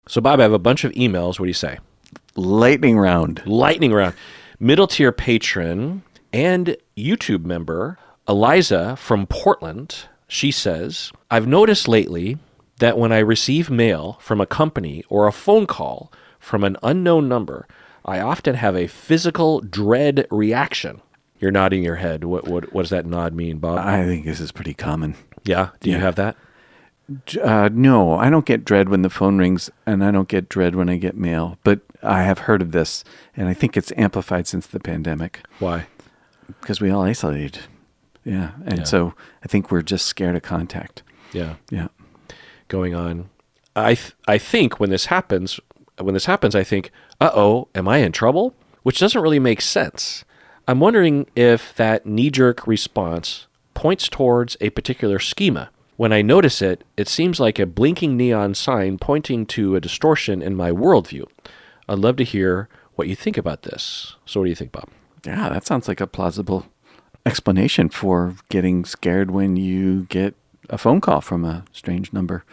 So, Bob, I have a bunch of emails. What do you say? Lightning round. Lightning round. Middle tier patron and YouTube member Eliza from Portland. She says, I've noticed lately that when I receive mail from a company or a phone call from an unknown number, I often have a physical dread reaction. You're nodding your head. What does that nod mean, Bob? I think this is pretty common. Yeah? Do you have that? No, I don't get dread when the phone rings, and I don't get dread when I get mail. But I have heard of this, and I think it's amplified since the pandemic. Why? Because we all isolated. Yeah. And so I think we're just scared of contact. Yeah. Yeah. Going on. I think when this happens, I think, uh-oh, am I in trouble? Which doesn't really make sense. I'm wondering if that knee-jerk response points towards a particular schema. When I notice it, it seems like a blinking neon sign pointing to a distortion in my worldview. I'd love to hear what you think about this. So what do you think, Bob? Yeah, that sounds like a plausible explanation for getting scared when you get a phone call from a strange number.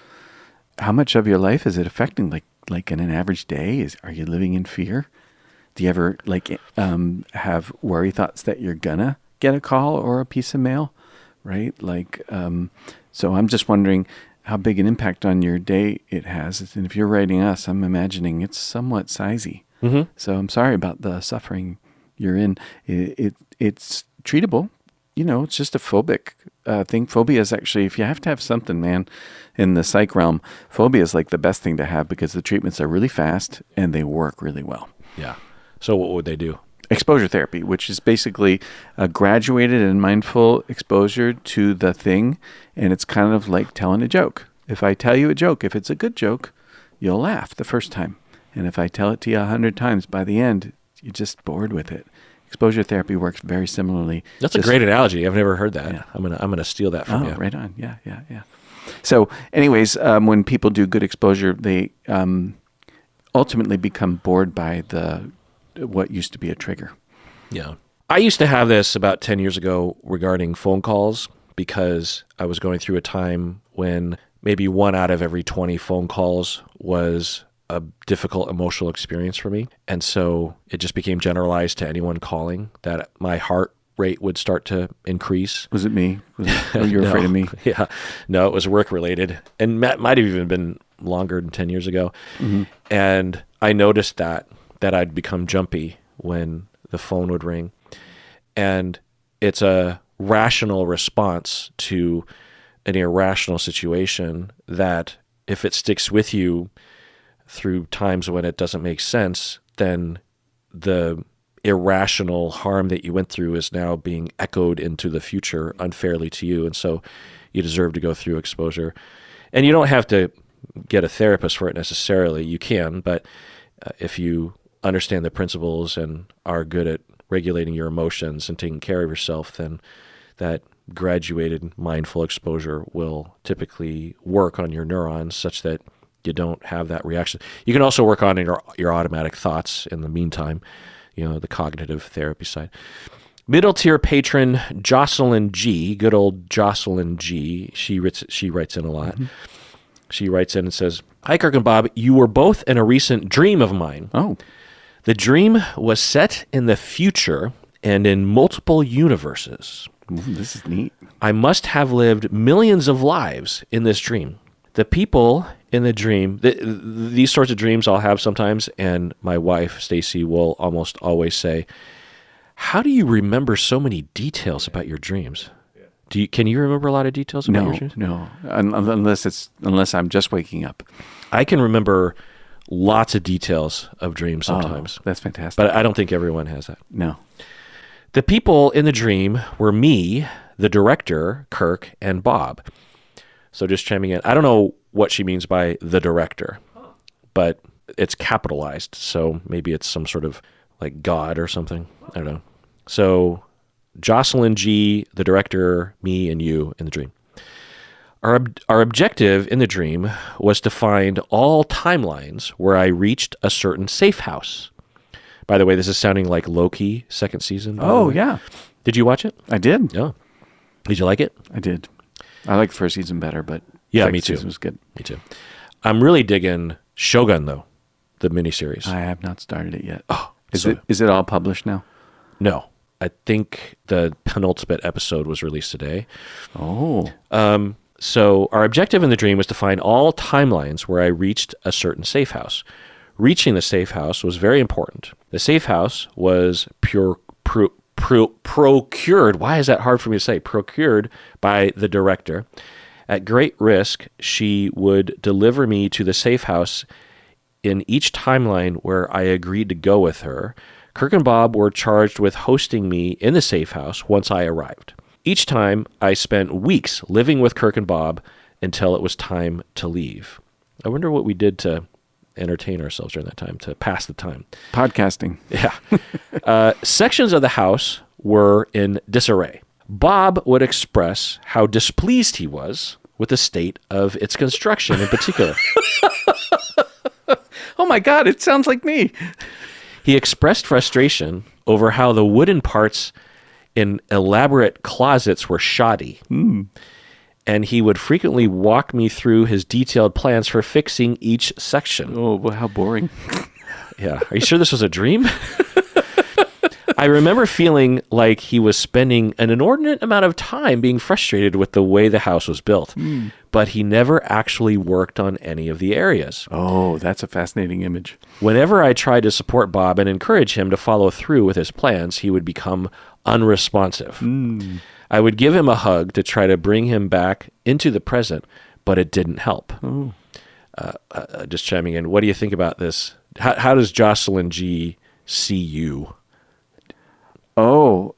How much of your life is it affecting? Like in an average day, are you living in fear? Do you ever have worry thoughts that you're gonna get a call or a piece of mail? Right? So I'm just wondering how big an impact on your day it has. And if you're writing us, I'm imagining it's somewhat sizey. Mm-hmm. So I'm sorry about the suffering you're in. It's treatable. It's just a phobic thing. Phobia is actually, if you have to have something, man, in the psych realm, phobia is like the best thing to have because the treatments are really fast and they work really well. Yeah. So what would they do? Exposure therapy, which is basically a graduated and mindful exposure to the thing. And it's kind of like telling a joke. If I tell you a joke, if it's a good joke, you'll laugh the first time. And if I tell it to you 100 times, by the end, you're just bored with it. Exposure therapy works very similarly. That's a great analogy. I've never heard that. Yeah. I'm gonna steal that from you. Right on. Yeah. So anyways, when people do good exposure, they ultimately become bored by what used to be a trigger. Yeah. I used to have this about 10 years ago regarding phone calls because I was going through a time when maybe 1 out of every 20 phone calls was a difficult emotional experience for me. And so it just became generalized to anyone calling that my heart rate would start to increase. Was it me? You were afraid of me? Yeah. No, it was work related. And might have even been longer than 10 years ago. Mm-hmm. And I noticed that I'd become jumpy when the phone would ring. And it's a rational response to an irrational situation that if it sticks with you through times when it doesn't make sense, then the irrational harm that you went through is now being echoed into the future unfairly to you. And so you deserve to go through exposure. And you don't have to get a therapist for it necessarily. You can, but if you understand the principles and are good at regulating your emotions and taking care of yourself, then that graduated mindful exposure will typically work on your neurons such that you don't have that reaction. You can also work on your automatic thoughts in the meantime, the cognitive therapy side. Middle tier patron Jocelyn G, good old Jocelyn G, she writes in a lot. Mm-hmm. She writes in and says, "Hi, Kirk and Bob, you were both in a recent dream of mine. Oh. The dream was set in the future and in multiple universes. Ooh, this is neat. I must have lived millions of lives in this dream. The people in the dream, these sorts of dreams I'll have sometimes, and my wife, Stacy, will almost always say, how do you remember so many details about your dreams? Can you remember a lot of details about your dreams? No, unless I'm just waking up. I can remember lots of details of dreams sometimes. Oh, that's fantastic. But I don't think everyone has that. No. The people in the dream were me, the director, Kirk, and Bob. So just chiming in. I don't know what she means by the director, but it's capitalized. So maybe it's some sort of like God or something. I don't know. So Jocelyn G, the director, me, and you in the dream. Our objective in the dream was to find all timelines where I reached a certain safe house. By the way, this is sounding like Loki, second season. Oh, yeah. Did you watch it? I did. Yeah. Did you like it? I did. I liked the first season better, but yeah, second me too. season was good. Me too. I'm really digging Shogun, though, the miniseries. I have not started it yet. Oh, Is it all published now? No. I think the penultimate episode was released today. Oh. So our objective in the dream was to find all timelines where I reached a certain safe house. Reaching the safe house was very important. The safe house was procured. Why is that hard for me to say? Procured by the director. At great risk, she would deliver me to the safe house in each timeline where I agreed to go with her. Kirk and Bob were charged with hosting me in the safe house once I arrived. Each time, I spent weeks living with Kirk and Bob until it was time to leave. I wonder what we did to entertain ourselves during that time, to pass the time. Podcasting. Yeah. Sections of the house were in disarray. Bob would express how displeased he was with the state of its construction in particular. Oh my God, it sounds like me. He expressed frustration over how the wooden parts in elaborate closets were shoddy. And he would frequently walk me through his detailed plans for fixing each section. Oh, well, how boring. Yeah. Are you sure this was a dream? I remember feeling like he was spending an inordinate amount of time being frustrated with the way the house was built, but he never actually worked on any of the areas. Oh, that's a fascinating image. Whenever I tried to support Bob and encourage him to follow through with his plans, he would become unresponsive. I would give him a hug to try to bring him back into the present, but it didn't help. Just chiming in, what do you think about this? How does Jocelyn G see you? Oh,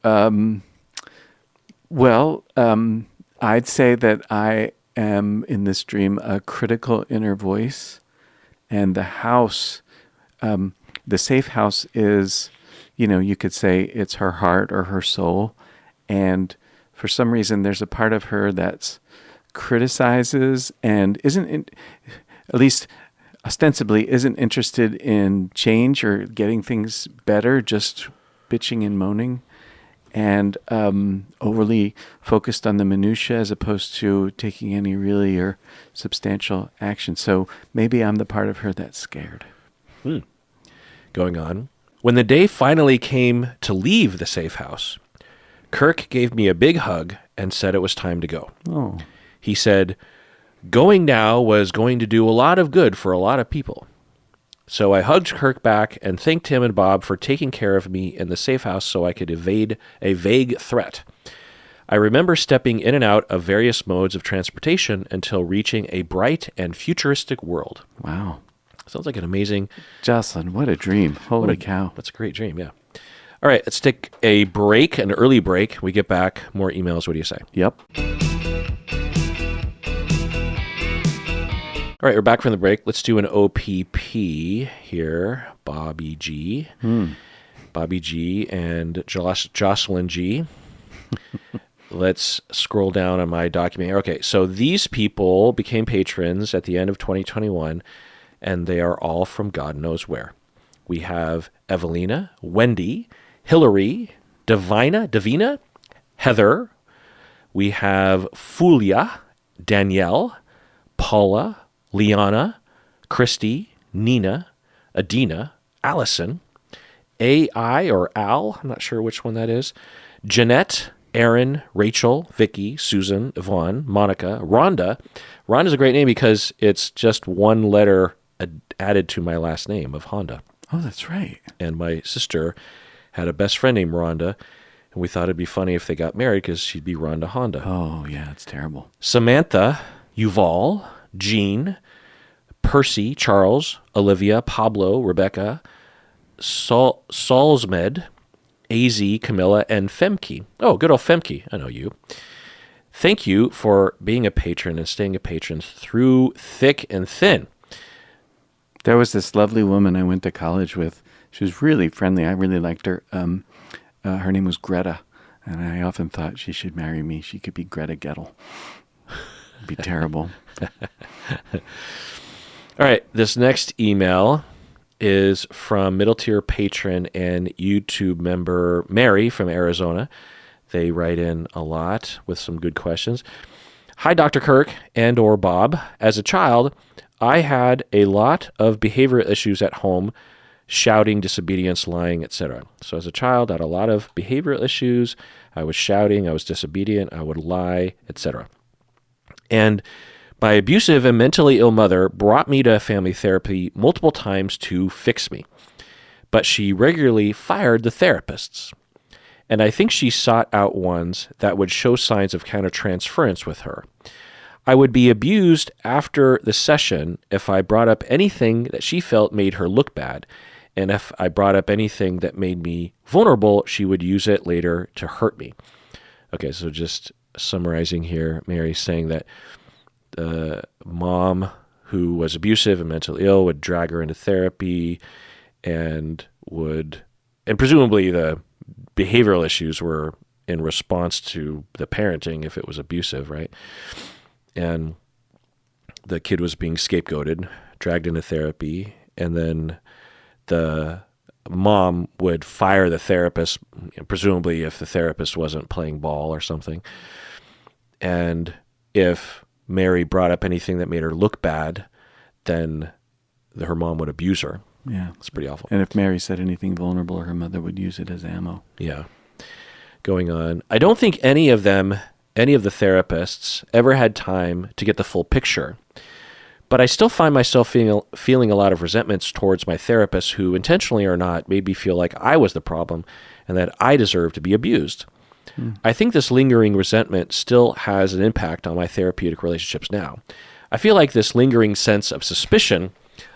well, I'd say that I am in this dream a critical inner voice, and the house, the safe house is, you could say it's her heart or her soul, and for some reason there's a part of her that's criticizes and at least ostensibly isn't interested in change or getting things better, just bitching and moaning, and overly focused on the minutia as opposed to taking any really or substantial action. So maybe I'm the part of her that's scared. Going on. When the day finally came to leave the safe house, Kirk gave me a big hug and said it was time to go. Oh. He said, going now was going to do a lot of good for a lot of people. So I hugged Kirk back and thanked him and Bob for taking care of me in the safe house so I could evade a vague threat. I remember stepping in and out of various modes of transportation until reaching a bright and futuristic world. Wow. Sounds like an amazing... Jocelyn, what a dream. Holy cow. That's a great dream, yeah. All right, let's take a break, an early break. We get back, more emails. What do you say? Yep. All right, we're back from the break. Let's do an OPP here. Bobby G. Bobby G and Jocelyn G. Let's scroll down on my document. Okay, so these people became patrons at the end of 2021, and they are all from God knows where. We have Evelina, Wendy, Hillary, Davina, Heather. We have Fulia, Danielle, Paula, Liana, Christy, Nina, Adina, Allison, AI or Al, I'm not sure which one that is, Jeanette, Aaron, Rachel, Vicky, Susan, Yvonne, Monica, Rhonda. Rhonda's a great name because it's just one letter added to my last name of Honda. Oh, that's right. And my sister had a best friend named Rhonda, and we thought it'd be funny if they got married because she'd be Rhonda Honda. Oh, yeah, it's terrible. Samantha, Yuval, Jean, Percy, Charles, Olivia, Pablo, Rebecca, Salzmed, AZ, Camilla, and Femke. Oh, good old Femke. I know you. Thank you for being a patron and staying a patron through thick and thin. There was this lovely woman I went to college with. She was really friendly. I really liked her. Her name was Greta, and I often thought she should marry me. She could be Greta Gettle. It'd be terrible. All right, this next email is from middle tier patron and YouTube member Mary from Arizona. They write in a lot with some good questions. Hi, Dr. Kirk and or Bob. As a child, I had a lot of behavioral issues at home, shouting, disobedience, lying, etc. So as a child, I had a lot of behavioral issues. I was shouting, I was disobedient, I would lie, etc. And my abusive and mentally ill mother brought me to family therapy multiple times to fix me, but she regularly fired the therapists. And I think she sought out ones that would show signs of countertransference with her. I would be abused after the session if I brought up anything that she felt made her look bad. And if I brought up anything that made me vulnerable, she would use it later to hurt me. Okay, so just summarizing here, Mary's saying that the mom who was abusive and mentally ill would drag her into therapy and presumably the behavioral issues were in response to the parenting if it was abusive, right? And the kid was being scapegoated, dragged into therapy, and then the mom would fire the therapist, presumably if the therapist wasn't playing ball or something. And if Mary brought up anything that made her look bad, then her mom would abuse her. Yeah. It's pretty awful. And if Mary said anything vulnerable, her mother would use it as ammo. Yeah. Going on. I don't think any of the therapists ever had time to get the full picture. But I still find myself feeling a lot of resentments towards my therapists who, intentionally or not, made me feel like I was the problem and that I deserve to be abused. I think this lingering resentment still has an impact on my therapeutic relationships now. I feel like this lingering sense of suspicion,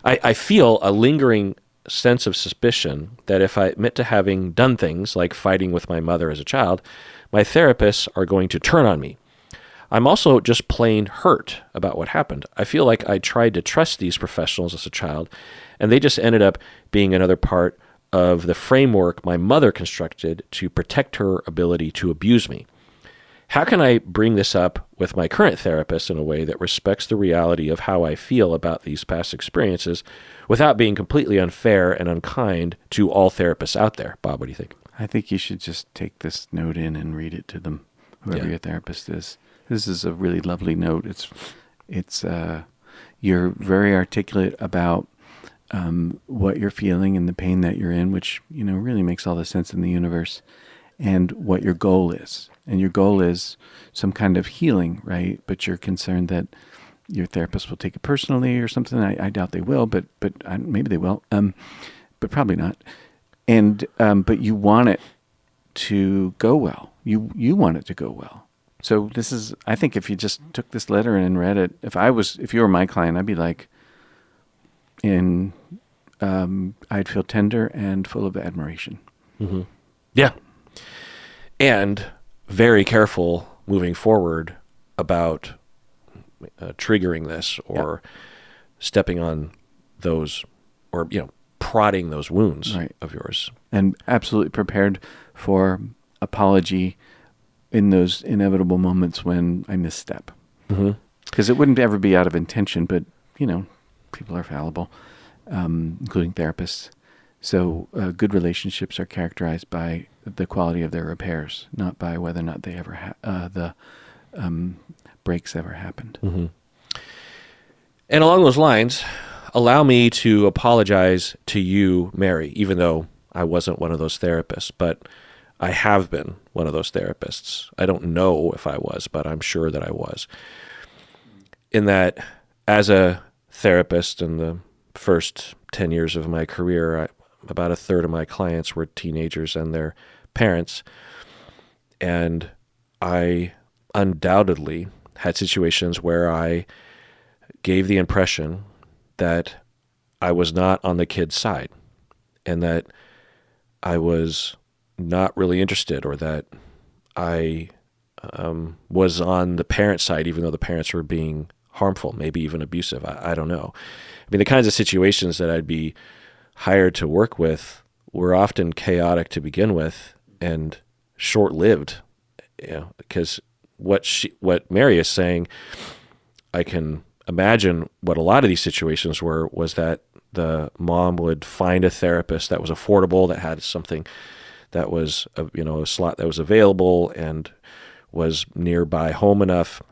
I feel a lingering sense of suspicion that if I admit to having done things like fighting with my mother as a child, my therapists are going to turn on me. I'm also just plain hurt about what happened. I feel like I tried to trust these professionals as a child, and they just ended up being another part of the framework my mother constructed to protect her ability to abuse me. How can I bring this up with my current therapist in a way that respects the reality of how I feel about these past experiences without being completely unfair and unkind to all therapists out there? Bob, what do you think? I think you should just take this note in and read it to them, whoever your therapist is. This is a really lovely note. It's you're very articulate about what you're feeling and the pain that you're in, which, really makes all the sense in the universe, and what your goal is. And your goal is some kind of healing, right? But you're concerned that your therapist will take it personally or something. I doubt they will, but maybe they will, but probably not. And but you want it to go well. You want it to go well. So this is, I think, if you just took this letter and read it, if you were my client, I'd be like, I'd feel tender and full of admiration. Mm-hmm. Yeah. And very careful moving forward about triggering this or stepping on those or, prodding those wounds of yours. And absolutely prepared for apology in those inevitable moments when I misstep. Because it wouldn't ever be out of intention, but, people are fallible, including therapists. So good relationships are characterized by the quality of their repairs, not by whether or not they ever the breaks ever happened. Mm-hmm. And along those lines, allow me to apologize to you, Mary, even though I wasn't one of those therapists, but I have been one of those therapists. I don't know if I was, but I'm sure that I was. In that, as a therapist in the first 10 years of my career, about a third of my clients were teenagers and their parents. And I undoubtedly had situations where I gave the impression that I was not on the kid's side and that I was not really interested, or that I was on the parent side, even though the parents were being harmful, maybe even abusive. I don't know. I mean, the kinds of situations that I'd be hired to work with were often chaotic to begin with and short-lived, because what Mary is saying, I can imagine what a lot of these situations was that the mom would find a therapist that was affordable, that had something that was, a slot that was available and was nearby home enough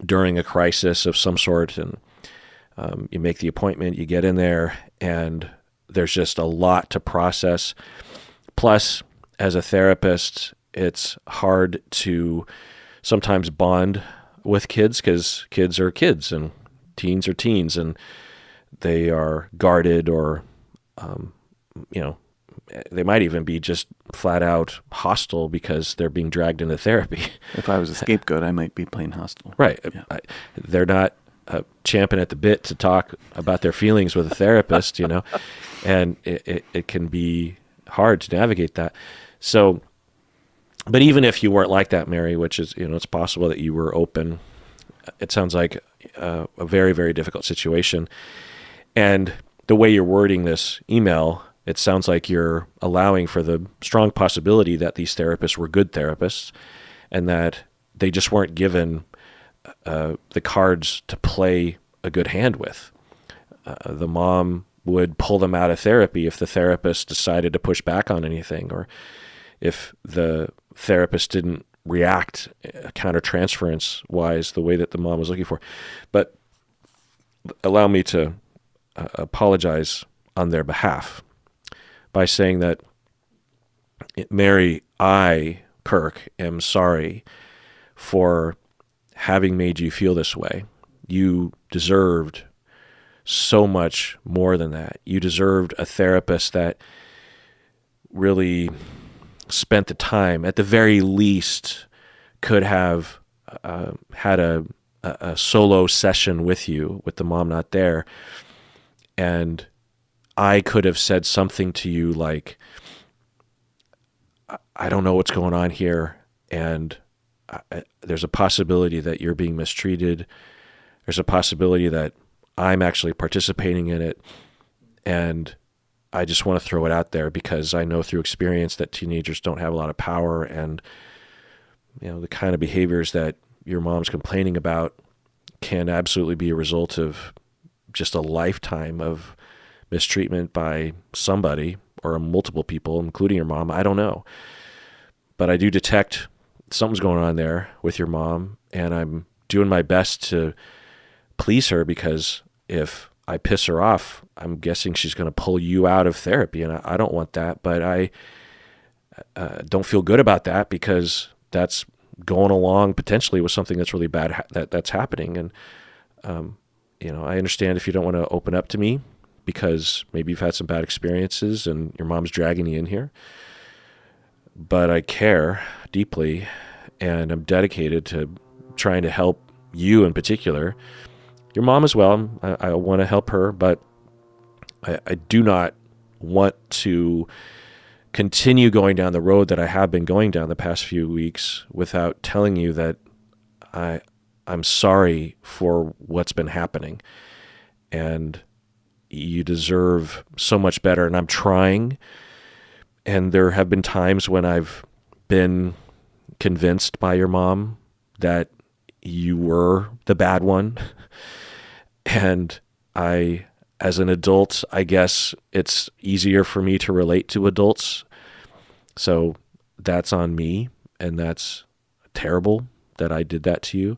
during a crisis of some sort, and You make the appointment, you get in there, and there's just a lot to process. Plus, as a therapist, it's hard to sometimes bond with kids because kids are kids and teens are teens, and they are guarded, or, they might even be just flat out hostile because they're being dragged into therapy. If I was a scapegoat, I might be plain hostile. Right. Yeah. They're not champing at the bit to talk about their feelings with a therapist, and it can be hard to navigate that. So, but even if you weren't like that, Mary, which is, it's possible that you were open, it sounds like a very, very difficult situation. And the way you're wording this email, it sounds like you're allowing for the strong possibility that these therapists were good therapists and that they just weren't given the cards to play a good hand with. The mom would pull them out of therapy if the therapist decided to push back on anything, or if the therapist didn't react countertransference-wise the way that the mom was looking for. But allow me to apologize on their behalf by saying that, Mary, I, Kirk, am sorry for having made you feel this way. You deserved so much more than that. You deserved a therapist that really spent the time, at the very least, could have had a solo session with you, with the mom not there. And I could have said something to you like, I don't know what's going on here, and there's a possibility that you're being mistreated. There's a possibility that I'm actually participating in it, and I just want to throw it out there because I know through experience that teenagers don't have a lot of power, and the kind of behaviors that your mom's complaining about can absolutely be a result of just a lifetime of mistreatment by somebody or multiple people, including your mom. I don't know. But I do detect something's going on there with your mom, and I'm doing my best to please her, because if I piss her off, I'm guessing she's going to pull you out of therapy, and I don't want that. But I don't feel good about that, because that's going along potentially with something that's really bad that's happening. And I understand if you don't want to open up to me because maybe you've had some bad experiences and your mom's dragging you in here. But I care deeply, and I'm dedicated to trying to help you in particular. Your mom as well. I want to help her, but I do not want to continue going down the road that I have been going down the past few weeks without telling you that I'm sorry for what's been happening. And you deserve so much better, and I'm trying. And there have been times when I've been convinced by your mom that you were the bad one. And as an adult, I guess it's easier for me to relate to adults. So that's on me, and that's terrible that I did that to you.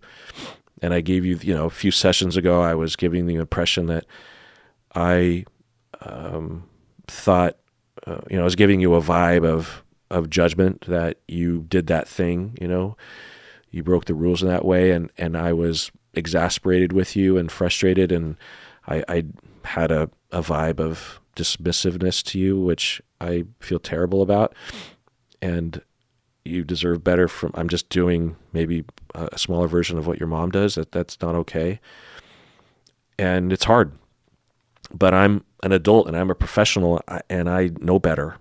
And I gave you, a few sessions ago, I was giving the impression that I thought, I was giving you a vibe of judgment that you did that thing, you broke the rules in that way. And I was exasperated with you and frustrated. And I had a vibe of dismissiveness to you, which I feel terrible about. And you deserve better I'm just doing maybe a smaller version of what your mom does. That's not okay. And it's hard. But I'm an adult and I'm a professional, and I know better.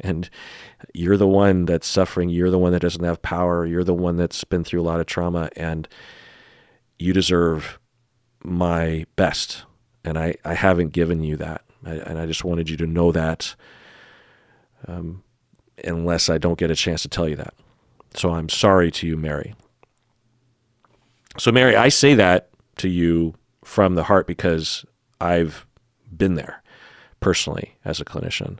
And you're the one that's suffering. You're the one that doesn't have power. You're the one that's been through a lot of trauma, and you deserve my best. And I haven't given you that. And I just wanted you to know that, unless I don't get a chance to tell you that. So I'm sorry to you, Mary. So Mary, I say that to you from the heart because I've been there personally as a clinician.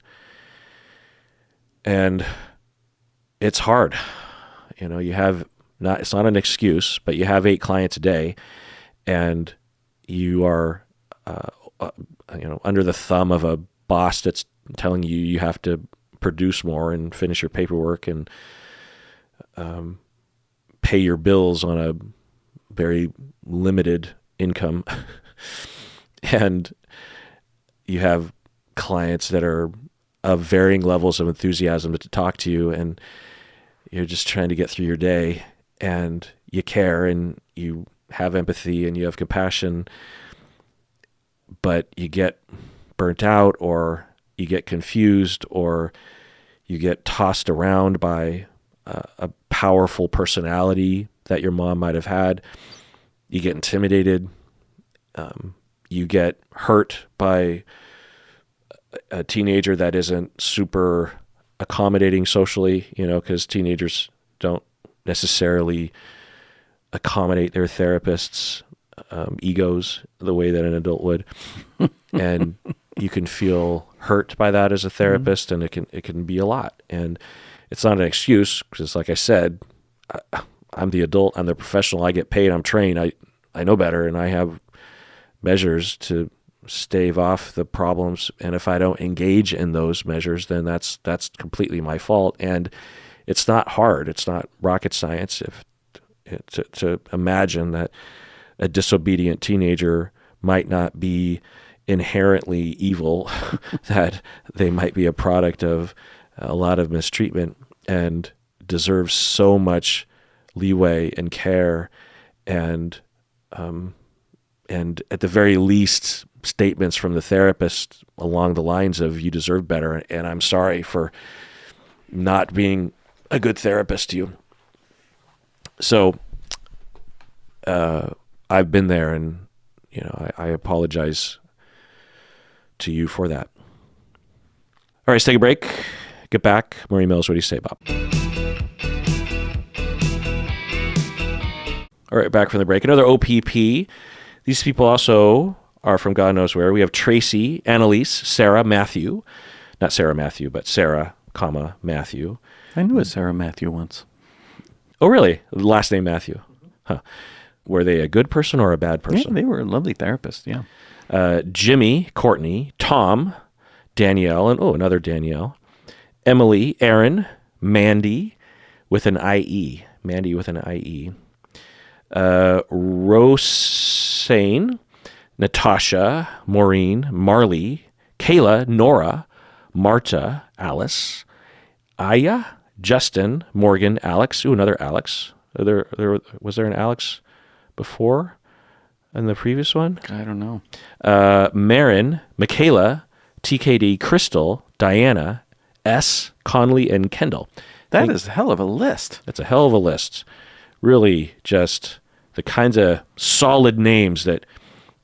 And it's hard. You have it's not an excuse, but you have 8 clients a day, and you are under the thumb of a boss that's telling you you have to produce more and finish your paperwork and pay your bills on a very limited income. And you have clients that are of varying levels of enthusiasm to talk to you, and you're just trying to get through your day, and you care and you have empathy and you have compassion, but you get burnt out, or you get confused, or you get tossed around by a powerful personality that your mom might have had. You get intimidated. You get hurt by a teenager that isn't super accommodating socially, because teenagers don't necessarily accommodate their therapists' egos the way that an adult would. And you can feel hurt by that as a therapist, and it can be a lot. And it's not an excuse, because like I said, I'm the adult, I'm the professional, I get paid, I'm trained, I know better, and I have measures to stave off the problems. And if I don't engage in those measures, then that's completely my fault. And it's not hard. It's not rocket science to imagine that a disobedient teenager might not be inherently evil, that they might be a product of a lot of mistreatment and deserve so much leeway and care, and at the very least, statements from the therapist along the lines of, you deserve better, and I'm sorry for not being a good therapist to you. So I've been there, and I apologize to you for that. All right, let's take a break. Get back. Murray Mills, what do you say, Bob? All right, back from the break. Another OPP. These people also are from God knows where. We have Tracy, Annalise, Sarah, Matthew. Not Sarah Matthew, but Sarah, Matthew. I knew a Sarah Matthew once. Oh, really? Last name Matthew. Huh. Were they a good person or a bad person? Yeah, they were a lovely therapist, yeah. Jimmy, Courtney, Tom, Danielle, and another Danielle. Emily, Aaron, Mandy with an IE. Mandy with an IE. Rosane, Natasha, Maureen, Marley, Kayla, Nora, Marta, Alice, Aya, Justin, Morgan, Alex. Another Alex. Was there an Alex before in the previous one? I don't know. Marin, Michaela, TKD, Crystal, Diana, S, Conley, and Kendall. That is a hell of a list. That's a hell of a list. Really just the kinds of solid names that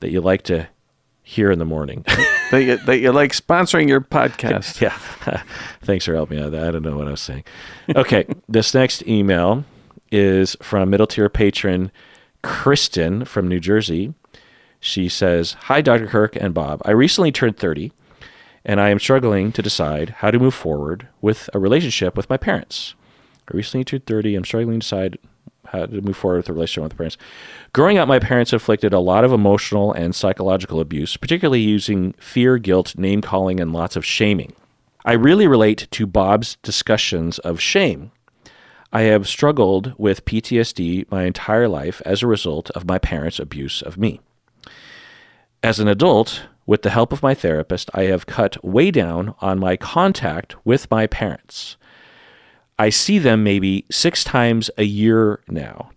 you like to hear in the morning. that you like sponsoring your podcast. Yeah. Thanks for helping me out. I don't know what I was saying. Okay. This next email is from middle tier patron Kristen from New Jersey. She says, "Hi, Dr. Kirk and Bob. I recently turned 30, and I am struggling to decide how to move forward with a relationship with my parents. I recently turned 30. I'm struggling to decide how to move forward with a relationship with my parents. Growing up, my parents inflicted a lot of emotional and psychological abuse, particularly using fear, guilt, name-calling, and lots of shaming. I really relate to Bob's discussions of shame. I have struggled with PTSD my entire life as a result of my parents' abuse of me. As an adult, with the help of my therapist, I have cut way down on my contact with my parents. I see them maybe 6 times a year now.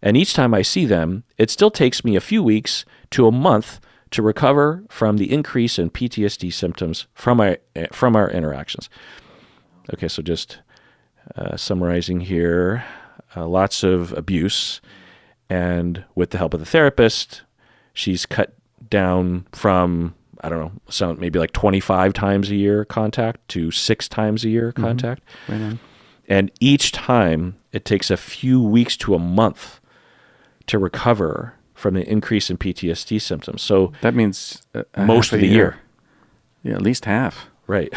And each time I see them, it still takes me a few weeks to a month to recover from the increase in PTSD symptoms from our interactions." Okay, so just summarizing here, lots of abuse. And with the help of the therapist, she's cut down from, I don't know, maybe like 25 times a year contact to 6 times a year contact. Right on. And each time it takes a few weeks to a month to recover from the increase in PTSD symptoms. So that means most of the year. Yeah, at least half. Right.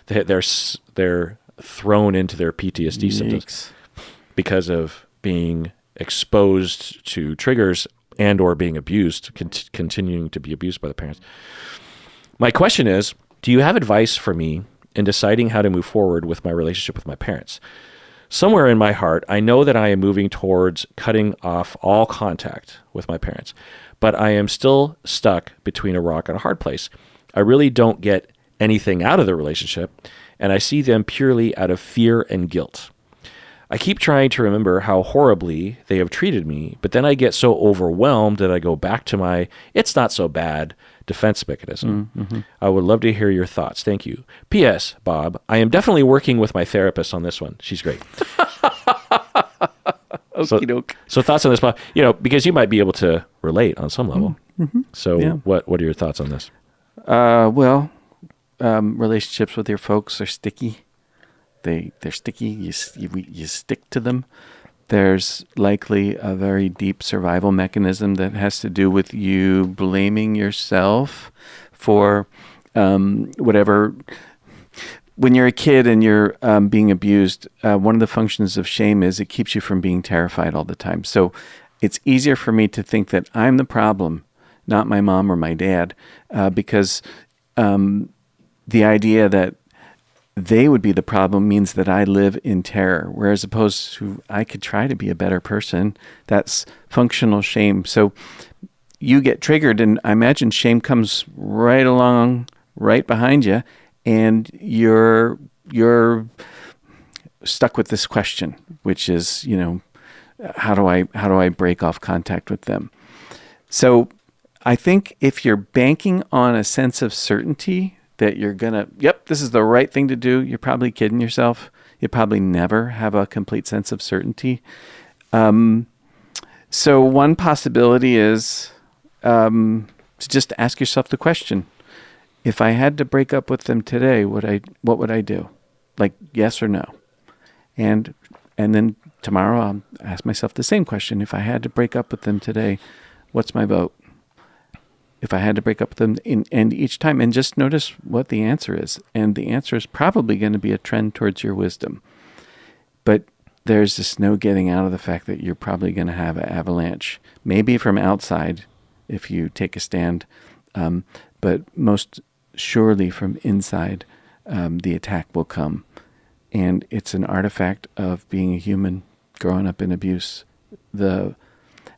They're thrown into their PTSD symptoms because of being exposed to triggers and or being abused, continuing to be abused by the parents. My question is, do you have advice for me in deciding how to move forward with my relationship with my parents? Somewhere in my heart, I know that I am moving towards cutting off all contact with my parents, but I am still stuck between a rock and a hard place. I really don't get anything out of the relationship, and I see them purely out of fear and guilt. I keep trying to remember how horribly they have treated me, but then I get so overwhelmed that I go back to my "it's not so bad" defense mechanism. Mm-hmm. I would love to hear your thoughts. Thank you. P.S. Bob, I am definitely working with my therapist on this one. She's great. So thoughts on this, Bob? Because you might be able to relate on some level. Mm-hmm. So what are your thoughts on this? Relationships with your folks are sticky. They're sticky. You stick to them. There's likely a very deep survival mechanism that has to do with you blaming yourself for whatever. When you're a kid and you're being abused, one of the functions of shame is it keeps you from being terrified all the time. So it's easier for me to think that I'm the problem, not my mom or my dad, because the idea that they would be the problem means that I live in terror, whereas opposed to I could try to be a better person. That's functional shame. So you get triggered, and I imagine shame comes right along, right behind you, and you're stuck with this question, which is, how do I break off contact with them? So I think if you're banking on a sense of certainty that you're this is the right thing to do, you're probably kidding yourself. You probably never have a complete sense of certainty. So one possibility is to just ask yourself the question: if I had to break up with them today, what would I do? Like, yes or no? And then tomorrow I'll ask myself the same question: if I had to break up with them today, what's my vote? If I had to break up with them, and each time, and just notice what the answer is. And the answer is probably going to be a trend towards your wisdom. But there's just no getting out of the fact that you're probably going to have an avalanche, maybe from outside if you take a stand, but most surely from inside, the attack will come. And it's an artifact of being a human growing up in abuse.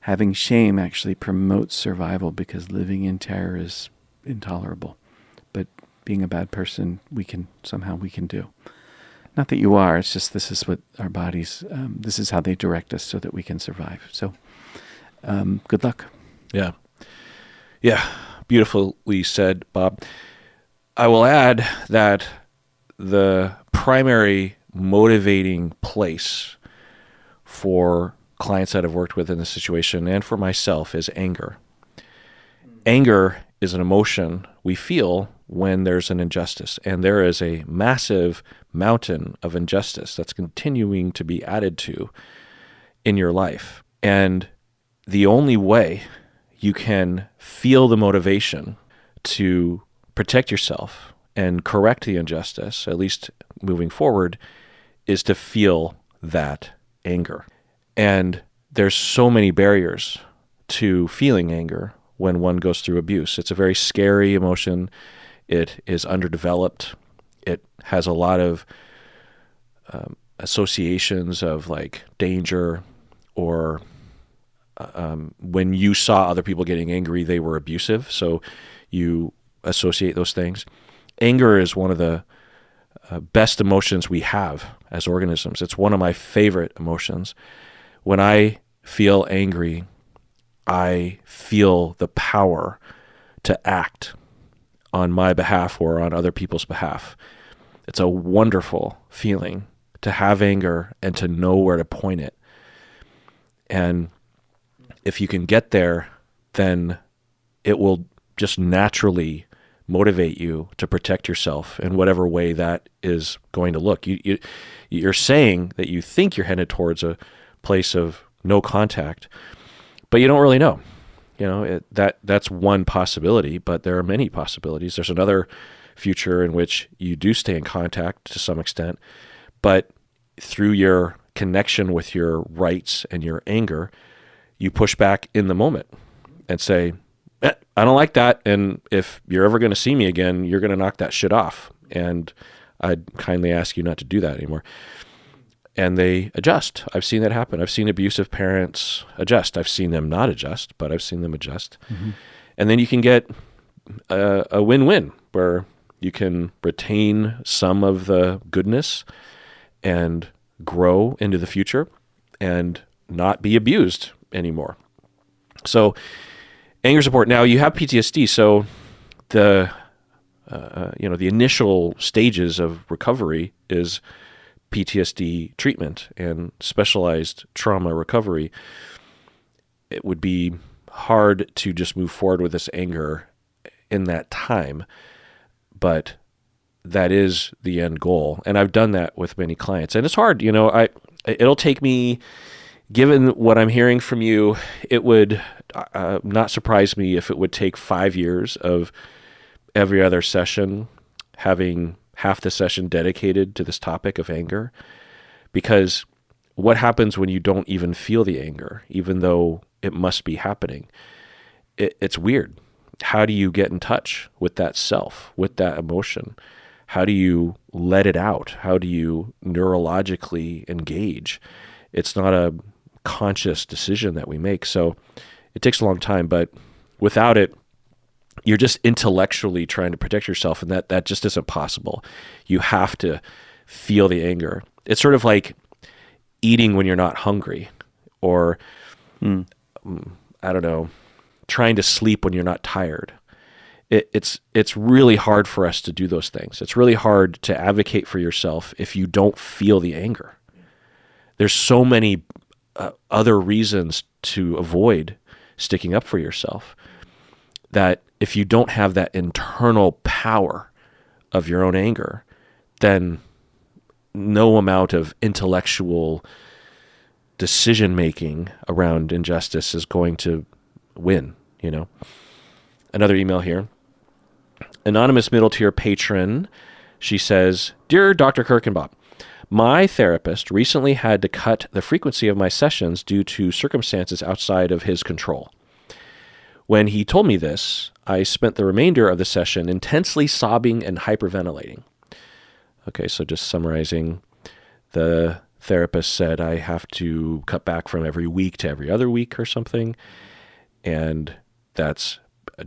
Having shame actually promotes survival because living in terror is intolerable. But being a bad person, we can do. Not that you are, it's just this is what our bodies, this is how they direct us so that we can survive. So good luck. Yeah. Yeah. Beautifully said, Bob. I will add that the primary motivating place for clients that I've worked with in this situation and for myself is anger. Anger is an emotion we feel when there's an injustice, and there is a massive mountain of injustice that's continuing to be added to in your life. And the only way you can feel the motivation to protect yourself and correct the injustice, at least moving forward, is to feel that anger. And there's so many barriers to feeling anger when one goes through abuse. It's a very scary emotion. It is underdeveloped. It has a lot of associations of like danger, or when you saw other people getting angry, they were abusive. So you associate those things. Anger is one of the best emotions we have as organisms. It's one of my favorite emotions. When I feel angry, I feel the power to act on my behalf or on other people's behalf. It's a wonderful feeling to have anger and to know where to point it. And if you can get there, then it will just naturally motivate you to protect yourself in whatever way that is going to look. You're saying that you think you're headed towards a place of no contact, but you don't really know. That's one possibility, but there are many possibilities. There's another future in which you do stay in contact to some extent, but through your connection with your rights and your anger, you push back in the moment. and say, I don't like that. And if you're ever going to see me again, you're going to knock that shit off. And I'd kindly ask you not to do that anymore. And they adjust. I've seen that happen. I've seen abusive parents adjust. I've seen them not adjust, but I've seen them adjust. Mm-hmm. And then you can get a win-win where you can retain some of the goodness and grow into the future and not be abused anymore. So anger support. Now you have PTSD, so the the initial stages of recovery is PTSD treatment and specialized trauma recovery. It would be hard to just move forward with this anger in that time, but that is the end goal. And I've done that with many clients, and it's hard. It'll take me, given what I'm hearing from you, it would not surprise me if it would take 5 years of every other session having half the session dedicated to this topic of anger. Because what happens when you don't even feel the anger, even though it must be happening? It's weird. How do you get in touch with that self, with that emotion? How do you let it out? How do you neurologically engage? It's not a conscious decision that we make. So it takes a long time, but without it, you're just intellectually trying to protect yourself, and that just isn't possible. You have to feel the anger. It's sort of like eating when you're not hungry, or I don't know, trying to sleep when you're not tired. It's really hard for us to do those things. It's really hard to advocate for yourself if you don't feel the anger. There's so many other reasons to avoid sticking up for yourself that if you don't have that internal power of your own anger, then no amount of intellectual decision-making around injustice is going to win, Another email here. Anonymous middle tier patron, she says, Dear Dr. Kirk and Bob, my therapist recently had to cut the frequency of my sessions due to circumstances outside of his control. When he told me this, I spent the remainder of the session intensely sobbing and hyperventilating. Okay, so just summarizing, the therapist said I have to cut back from every week to every other week or something, and that's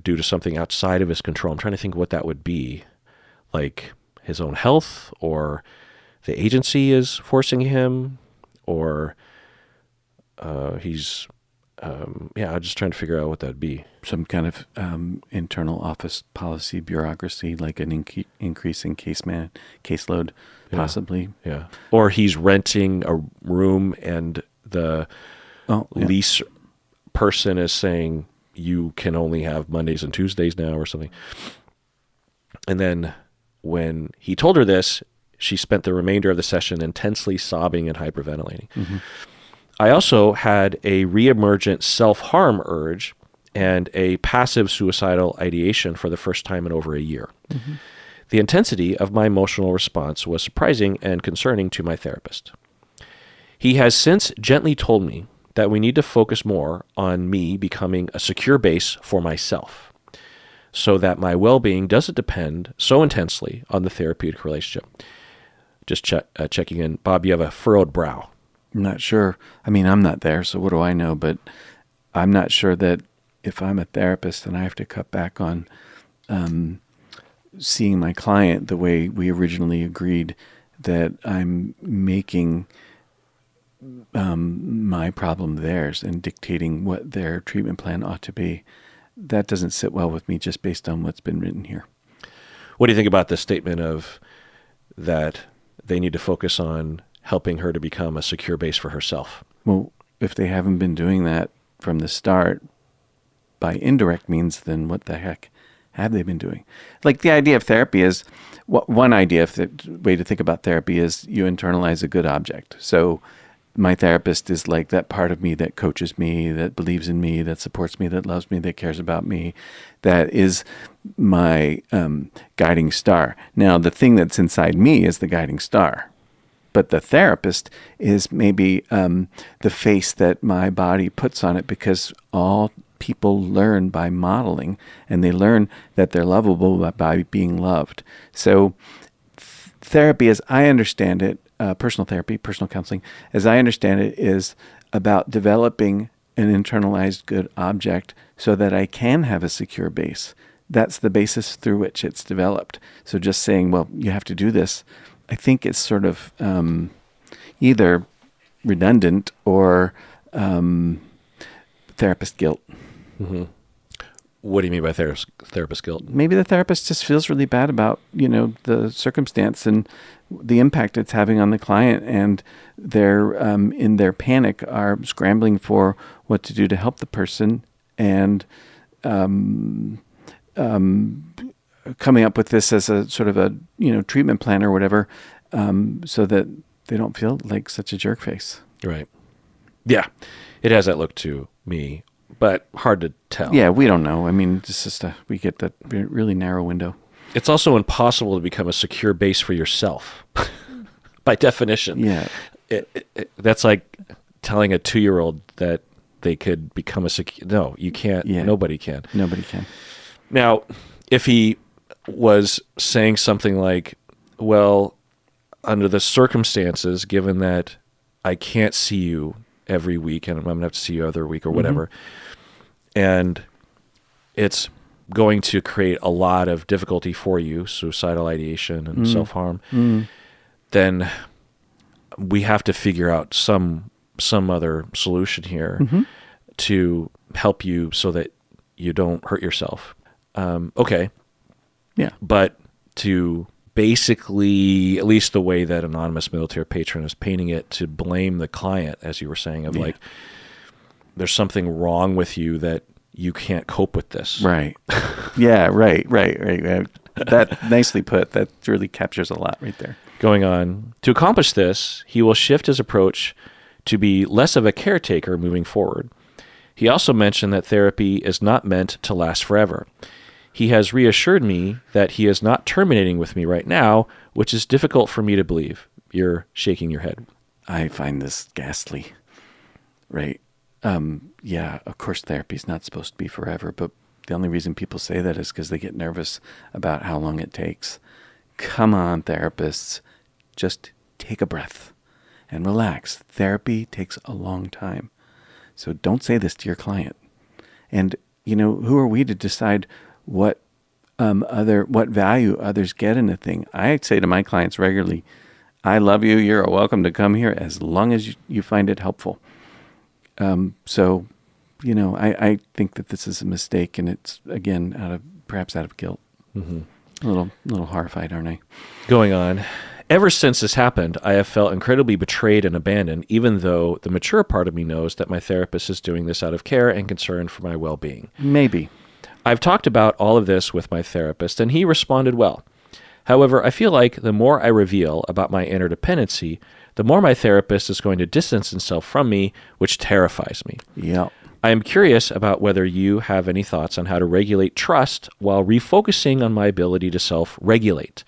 due to something outside of his control. I'm trying to think what that would be, like his own health, or the agency is forcing him, or he's, I'm just trying to figure out what that'd be. Some kind of internal office policy bureaucracy, like an increase in caseload, possibly. Yeah. Or he's renting a room and the lease person is saying you can only have Mondays and Tuesdays now or something. And then when he told her this, she spent the remainder of the session intensely sobbing and hyperventilating. Mm-hmm. I also had a reemergent self-harm urge and a passive suicidal ideation for the first time in over a year. Mm-hmm. The intensity of my emotional response was surprising and concerning to my therapist. He has since gently told me that we need to focus more on me becoming a secure base for myself so that my well-being doesn't depend so intensely on the therapeutic relationship. Just checking in. Bob, you have a furrowed brow. I'm not sure. I mean, I'm not there, so what do I know? But I'm not sure that if I'm a therapist and I have to cut back on seeing my client the way we originally agreed, that I'm making my problem theirs and dictating what their treatment plan ought to be. That doesn't sit well with me just based on what's been written here. What do you think about the statement of that they need to focus on helping her to become a secure base for herself? Well, if they haven't been doing that from the start by indirect means, then what the heck have they been doing? Like, the idea of therapy is, one idea, if the way to think about therapy is you internalize a good object. So my therapist is like that part of me that coaches me, that believes in me, that supports me, that loves me, that cares about me, that is my guiding star. Now, the thing that's inside me is the guiding star. But the therapist is maybe the face that my body puts on it, because all people learn by modeling, and they learn that they're lovable by being loved. So therapy, as I understand it, personal therapy, personal counseling, as I understand it, is about developing an internalized good object so that I can have a secure base. That's the basis through which it's developed. So just saying, well, you have to do this, I think it's sort of either redundant or therapist guilt. Mm-hmm. What do you mean by therapist guilt? Maybe the therapist just feels really bad about, the circumstance and the impact it's having on the client, and they're in their panic are scrambling for what to do to help the person, and coming up with this as a sort of a treatment plan or whatever, so that they don't feel like such a jerk face. Right. Yeah, it has that look to me, but hard to tell. Yeah, we don't know. I mean, it's just we get that really narrow window. It's also impossible to become a secure base for yourself, by definition. Yeah, that's like telling a 2-year-old that they could become a secure. No, you can't. Yeah. Nobody can. Nobody can. Now, if he was saying something like, "Well, under the circumstances, given that I can't see you every week, and I'm going to have to see you other week or whatever, and it's going to create a lot of difficulty for you, suicidal ideation and self-harm, then we have to figure out some other solution here to help you so that you don't hurt yourself." Okay. Yeah. But to basically, at least the way that anonymous military patron is painting it, to blame the client, as you were saying, of like, there's something wrong with you that you can't cope with this. Right. Yeah, right. That nicely put. That really captures a lot right there. Going on. To accomplish this, he will shift his approach to be less of a caretaker moving forward. He also mentioned that therapy is not meant to last forever. He has reassured me that he is not terminating with me right now, which is difficult for me to believe. You're shaking your head. I find this ghastly. Right. Yeah, of course therapy is not supposed to be forever, but the only reason people say that is because they get nervous about how long it takes. Come on, therapists. Just take a breath and relax. Therapy takes a long time. So don't say this to your client. And, who are we to decide what value others get in a thing? I say to my clients regularly, I love you. You're welcome to come here as long as you find it helpful. So, I think that this is a mistake, and it's, again, perhaps out of guilt. Mm-hmm. A little horrified, aren't I? Going on. Ever since this happened, I have felt incredibly betrayed and abandoned, even though the mature part of me knows that my therapist is doing this out of care and concern for my well-being. Maybe. I've talked about all of this with my therapist, and he responded well. However, I feel like the more I reveal about my interdependency, the more my therapist is going to distance himself from me, which terrifies me. Yeah. I am curious about whether you have any thoughts on how to regulate trust while refocusing on my ability to self-regulate.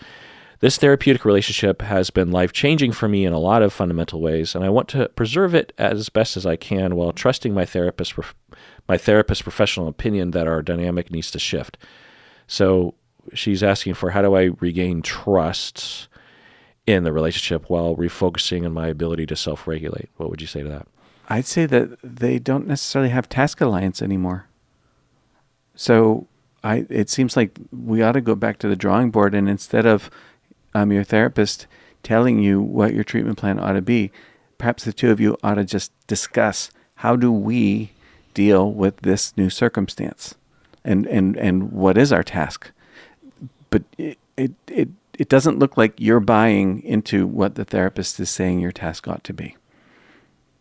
This therapeutic relationship has been life-changing for me in a lot of fundamental ways, and I want to preserve it as best as I can while trusting my therapist's professional opinion that our dynamic needs to shift. So she's asking for, how do I regain trust in the relationship while refocusing on my ability to self-regulate? What would you say to that? I'd say that they don't necessarily have task alliance anymore. So it seems like we ought to go back to the drawing board, and instead of your therapist telling you what your treatment plan ought to be, perhaps the two of you ought to just discuss, how do we deal with this new circumstance, and what is our task? But it doesn't look like you're buying into what the therapist is saying your task ought to be.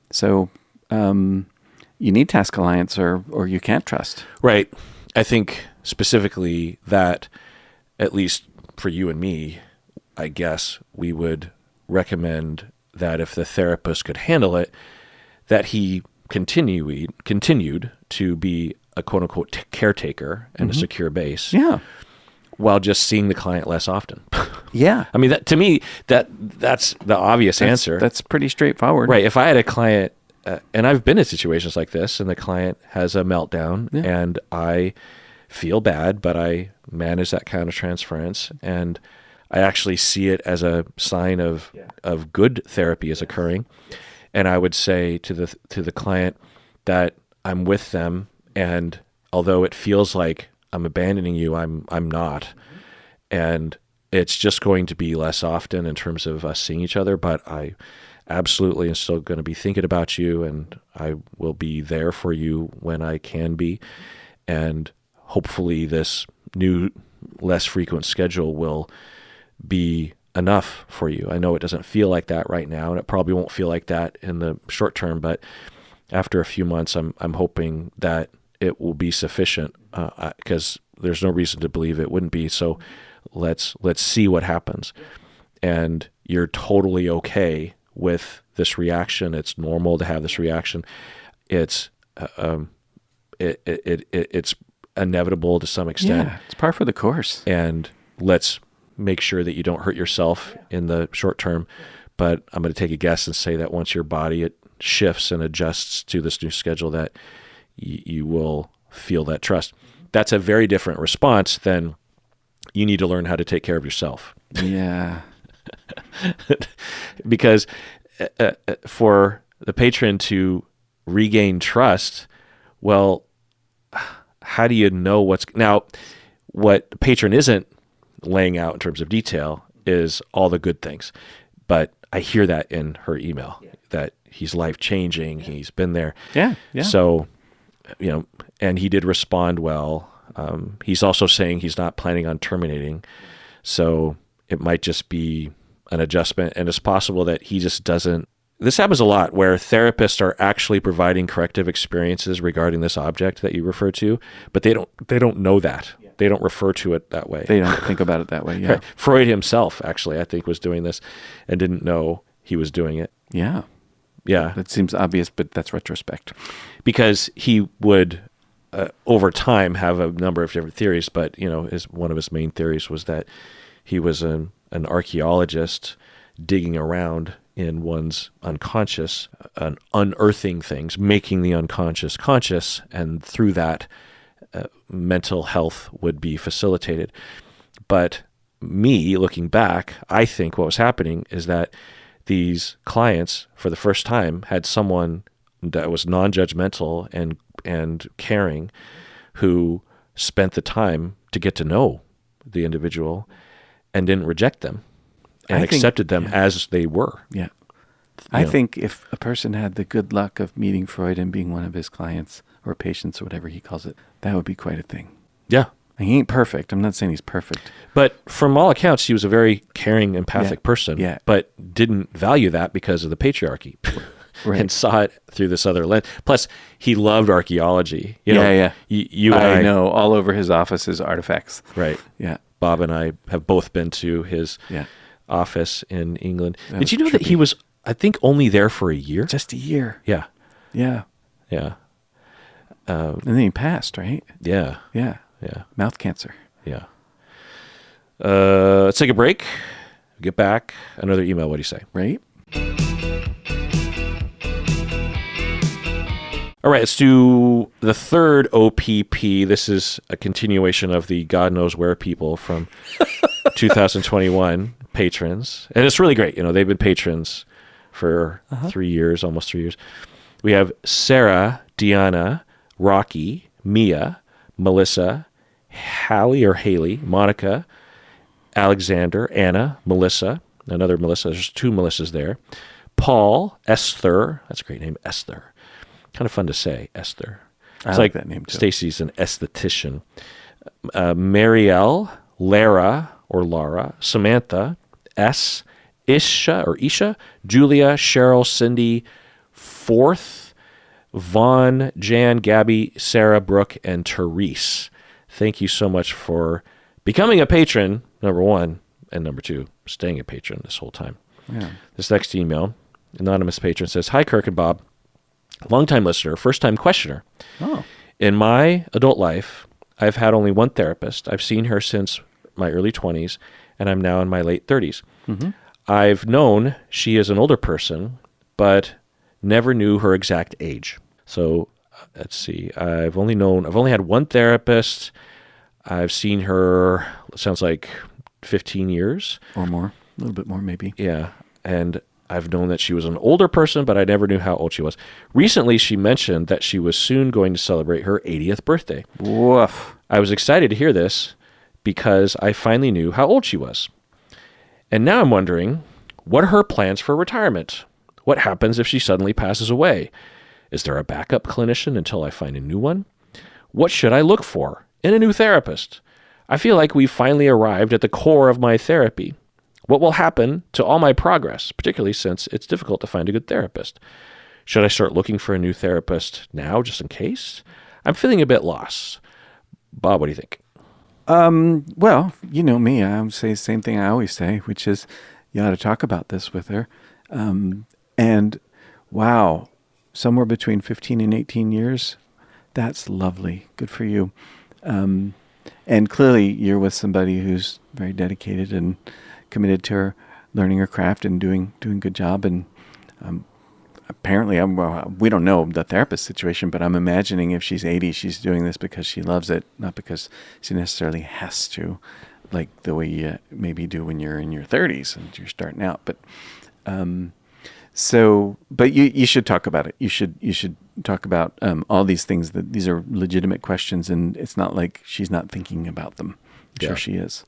So you need task alliance, or you can't trust. Right. I think specifically that, at least for you and me, I guess we would recommend that if the therapist could handle it, that he continued to be a quote-unquote caretaker and a secure base. Yeah. While just seeing the client less often. Yeah. I mean, to me, that's the obvious answer. That's pretty straightforward. Right. If I had a client and I've been in situations like this, and the client has a meltdown, and I feel bad, but I manage that countertransference, and I actually see it as a sign of good therapy is occurring. And I would say to the client that I'm with them, and although it feels like I'm abandoning you, I'm not. And it's just going to be less often in terms of us seeing each other, but I absolutely am still going to be thinking about you, and I will be there for you when I can be. And hopefully this new, less frequent schedule will be enough for you. I know it doesn't feel like that right now, and it probably won't feel like that in the short term, but after a few months, I'm hoping that it will be sufficient, because there's no reason to believe it wouldn't be. So let's see what happens. And you're totally okay with this reaction. It's normal to have this reaction. It's it's inevitable to some extent. Yeah, it's par for the course. And let's make sure that you don't hurt yourself in the short term. But I'm going to take a guess and say that once your body it shifts and adjusts to this new schedule, that you will feel that trust. That's a very different response than you need to learn how to take care of yourself. Yeah. Because for the patron to regain trust, well, how do you know what the patron isn't laying out in terms of detail is all the good things. But I hear that in her email, that he's life-changing, he's been there. Yeah. So, and he did respond well. He's also saying he's not planning on terminating. So it might just be an adjustment. And it's possible that he just doesn't. This happens a lot where therapists are actually providing corrective experiences regarding this object that you refer to, but they don't know that. They don't refer to it that way. They don't think about it that way. Yeah. Right. Freud himself, actually, I think, was doing this and didn't know he was doing it. Yeah. Yeah. That seems obvious, but that's retrospect. Because he would, over time, have a number of different theories, but, one of his main theories was that he was an archaeologist digging around in one's unconscious, unearthing things, making the unconscious conscious, and through that, mental health would be facilitated. But me, looking back, I think what was happening is that these clients, for the first time, had someone that was non-judgmental and caring, who spent the time to get to know the individual and didn't reject them and accepted them as they were. Yeah. I think if a person had the good luck of meeting Freud and being one of his clients or patients or whatever he calls it, that would be quite a thing. Yeah. He ain't perfect. I'm not saying he's perfect. But from all accounts, he was a very caring, empathic person, but didn't value that because of the patriarchy. Right. And saw it through this other lens. Plus, he loved archaeology. You I know. All over his office is artifacts. Right. Yeah. Bob and I have both been to his office in England. Did you know trippy. that he was, I think, only there for a year? Just a year. Yeah. Yeah. Yeah. And then he passed, right? Yeah. Yeah. Yeah. Mouth cancer. Yeah. Let's take a break. Get back. Another email. What do you say? Right? All right, let's do the third OPP. This is a continuation of the God Knows Where people from 2021 patrons. And it's really great. They've been patrons for 3 years, almost 3 years. We have Sarah, Deanna, Rocky, Mia, Melissa, Haley, Monica, Alexander, Anna, Melissa, another Melissa. There's 2 Melissas there. Paul, Esther. That's a great name, Esther. Kind of fun to say, Esther. I like that name too. Stacy's an esthetician. Marielle, Lara or Laura, Samantha, S, Isha, Julia, Cheryl, Cindy, Fourth, Vaughn, Jan, Gabby, Sarah, Brooke, and Therese. Thank you so much for becoming a patron, number 1, and number 2, staying a patron this whole time. Yeah. This next email, anonymous patron says, "Hi, Kirk and Bob. Long-time listener, first-time questioner. Oh. In my adult life, I've had only one therapist. I've seen her since my early 20s, and I'm now in my late 30s. Mm-hmm. I've known she is an older person, but never knew her exact age. So let's see. I've only had one therapist. I've seen her, it sounds like 15 years. Or more. A little bit more, maybe. Yeah. And I've known that she was an older person, but I never knew how old she was. Recently, she mentioned that she was soon going to celebrate her 80th birthday. Woof. I was excited to hear this because I finally knew how old she was. And now I'm wondering, what are her plans for retirement? What happens if she suddenly passes away? Is there a backup clinician until I find a new one? What should I look for in a new therapist? I feel like we've finally arrived at the core of my therapy. What will happen to all my progress, particularly since it's difficult to find a good therapist? Should I start looking for a new therapist now, just in case? I'm feeling a bit lost. Bob, what do you think? Well, you know me. I would say the same thing I always say, which is you ought to talk about this with her. And wow, somewhere between 15 and 18 years, that's lovely. Good for you. And clearly you're with somebody who's very dedicated and committed to her learning her craft and doing a good job. And apparently, we don't know the therapist situation, but I'm imagining if she's 80, she's doing this because she loves it, not because she necessarily has to, like the way you maybe do when you're in your 30s and you're starting out. But but you should talk about it. You should talk about all these things. That these are legitimate questions, and it's not like she's not thinking about them. I'm sure she is.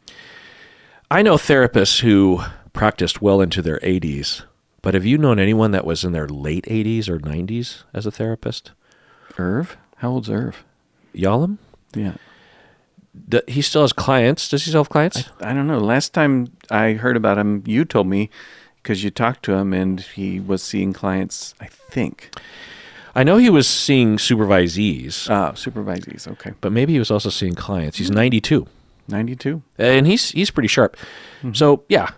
I know therapists who practiced well into their 80s, but have you known anyone that was in their late 80s or 90s as a therapist? Irv? How old's Irv? Yalom? Yeah. He still has clients. Does he still have clients? I don't know. Last time I heard about him, you told me because you talked to him and he was seeing clients, I think. I know he was seeing supervisees. Supervisees. Okay. But maybe he was also seeing clients. He's 92. 92? And he's pretty sharp. Mm-hmm. So, yeah,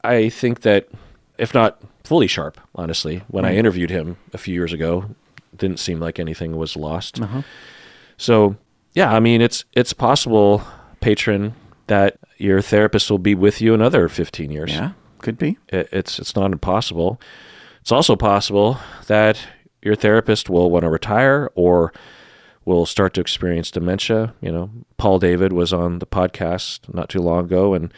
I think that, if not fully sharp, honestly, when I interviewed him a few years ago, it didn't seem like anything was lost. Uh-huh. So, yeah, I mean, it's possible, patron, that your therapist will be with you another 15 years. Yeah, could be. It's not impossible. It's also possible that your therapist will want to retire or will start to experience dementia. You know, Paul David was on the podcast not too long ago and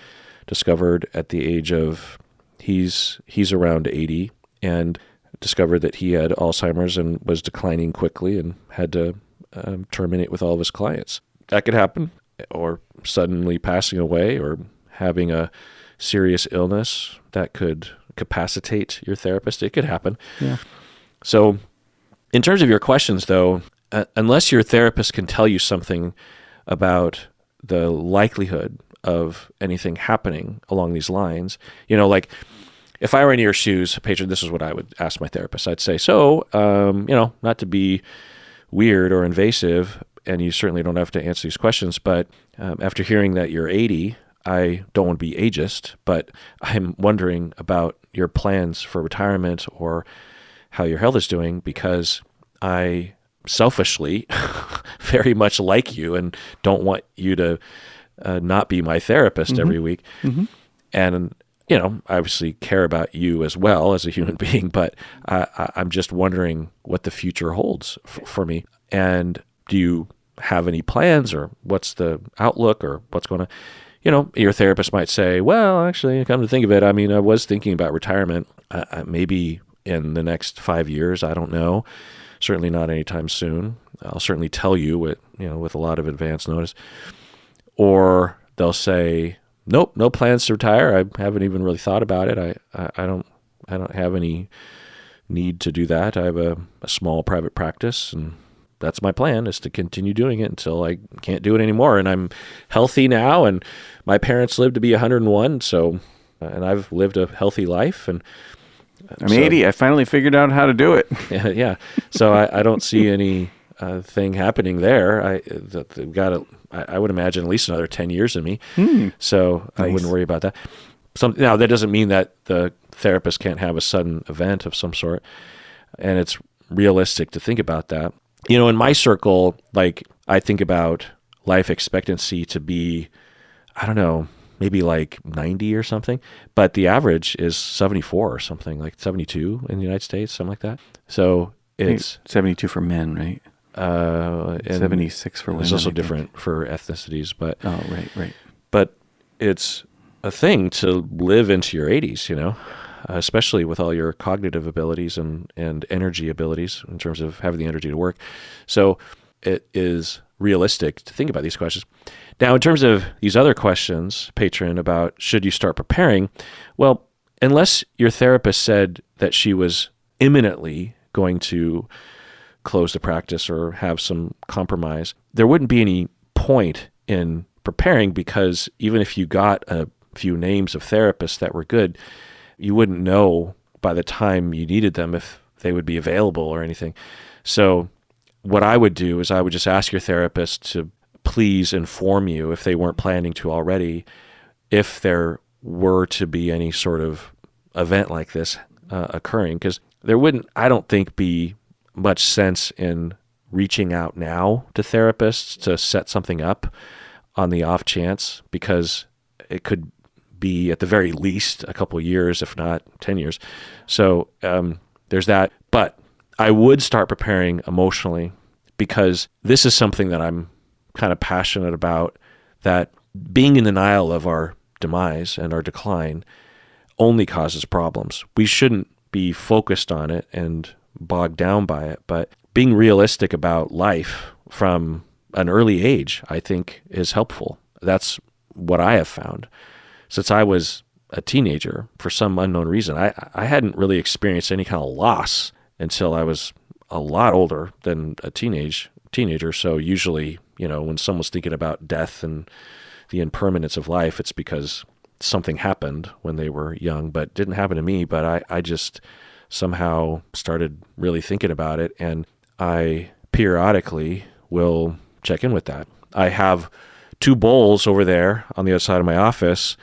discovered at the age of, he's around 80, and discovered that he had Alzheimer's and was declining quickly and had to terminate with all of his clients. That could happen, or suddenly passing away, or having a serious illness that could capacitate your therapist. It could happen. Yeah. So in terms of your questions, though, unless your therapist can tell you something about the likelihood of anything happening along these lines, you know, like if I were in your shoes, patron, this is what I would ask my therapist. I'd say, you know, not to be weird or invasive, and you certainly don't have to answer these questions, but after hearing that you're 80, I don't want to be ageist, but I'm wondering about your plans for retirement or how your health is doing, because I selfishly very much like you and don't want you to not be my therapist every week. Mm-hmm. And, you know, I obviously care about you as well as a human being, but I'm just wondering what the future holds for me. And do you have any plans, or what's the outlook, or what's going on? You know, your therapist might say, well, actually, come to think of it, I mean, I was thinking about retirement maybe in the next 5 years. I don't know. Certainly not anytime soon. I'll certainly tell you with a lot of advance notice. Or they'll say, nope, no plans to retire. I haven't even really thought about it. I don't have any need to do that. I have a small private practice, and that's my plan, is to continue doing it until I can't do it anymore. And I'm healthy now, and my parents lived to be 101, so, and I've lived a healthy life, and I'm 80. I finally figured out how to do it. Yeah. So I don't see any thing happening there. I would imagine at least another 10 years in me. So nice. I wouldn't worry about that. Now, that doesn't mean that the therapist can't have a sudden event of some sort. And it's realistic to think about that. You know, in my circle, like, I think about life expectancy to be, I don't know, maybe like 90 or something, but the average is 74 or something, like 72 in the United States, something like that. So it's 72 for men, right? And 76 for women. It's also different for ethnicities, but oh, right. But it's a thing to live into your 80s, you know, especially with all your cognitive abilities and energy abilities in terms of having the energy to work. So it is realistic to think about these questions. Now, in terms of these other questions, patron, about should you start preparing, well, unless your therapist said that she was imminently going to close the practice or have some compromise, there wouldn't be any point in preparing, because even if you got a few names of therapists that were good, you wouldn't know by the time you needed them if they would be available or anything. So what I would do is I would just ask your therapist to please inform you, if they weren't planning to already, if there were to be any sort of event like this occurring, because there wouldn't, I don't think, be much sense in reaching out now to therapists to set something up on the off chance, because it could be at the very least a couple of years, if not 10 years. So there's that. But I would start preparing emotionally, because this is something that I'm kind of passionate about, that being in denial of our demise and our decline only causes problems. We shouldn't be focused on it and bogged down by it, but being realistic about life from an early age, I think, is helpful. That's what I have found. Since I was a teenager, for some unknown reason, I hadn't really experienced any kind of loss until I was a lot older than a teenager. So usually, you know, when someone's thinking about death and the impermanence of life, it's because something happened when they were young, but it didn't happen to me. But I just somehow started really thinking about it, and I periodically will check in with that. I have 2 bowls over there on the other side of my office,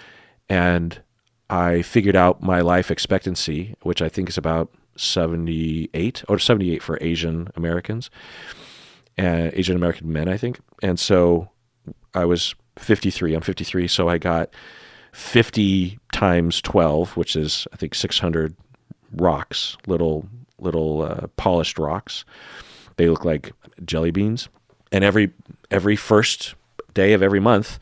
and I figured out my life expectancy, which I think is about 78 for Asian Americans, and Asian American men, I think. And so I was 53. I'm 53. So I got 50 times 12, which is, I think, 600 rocks, little polished rocks. They look like jelly beans. And every first day of every month,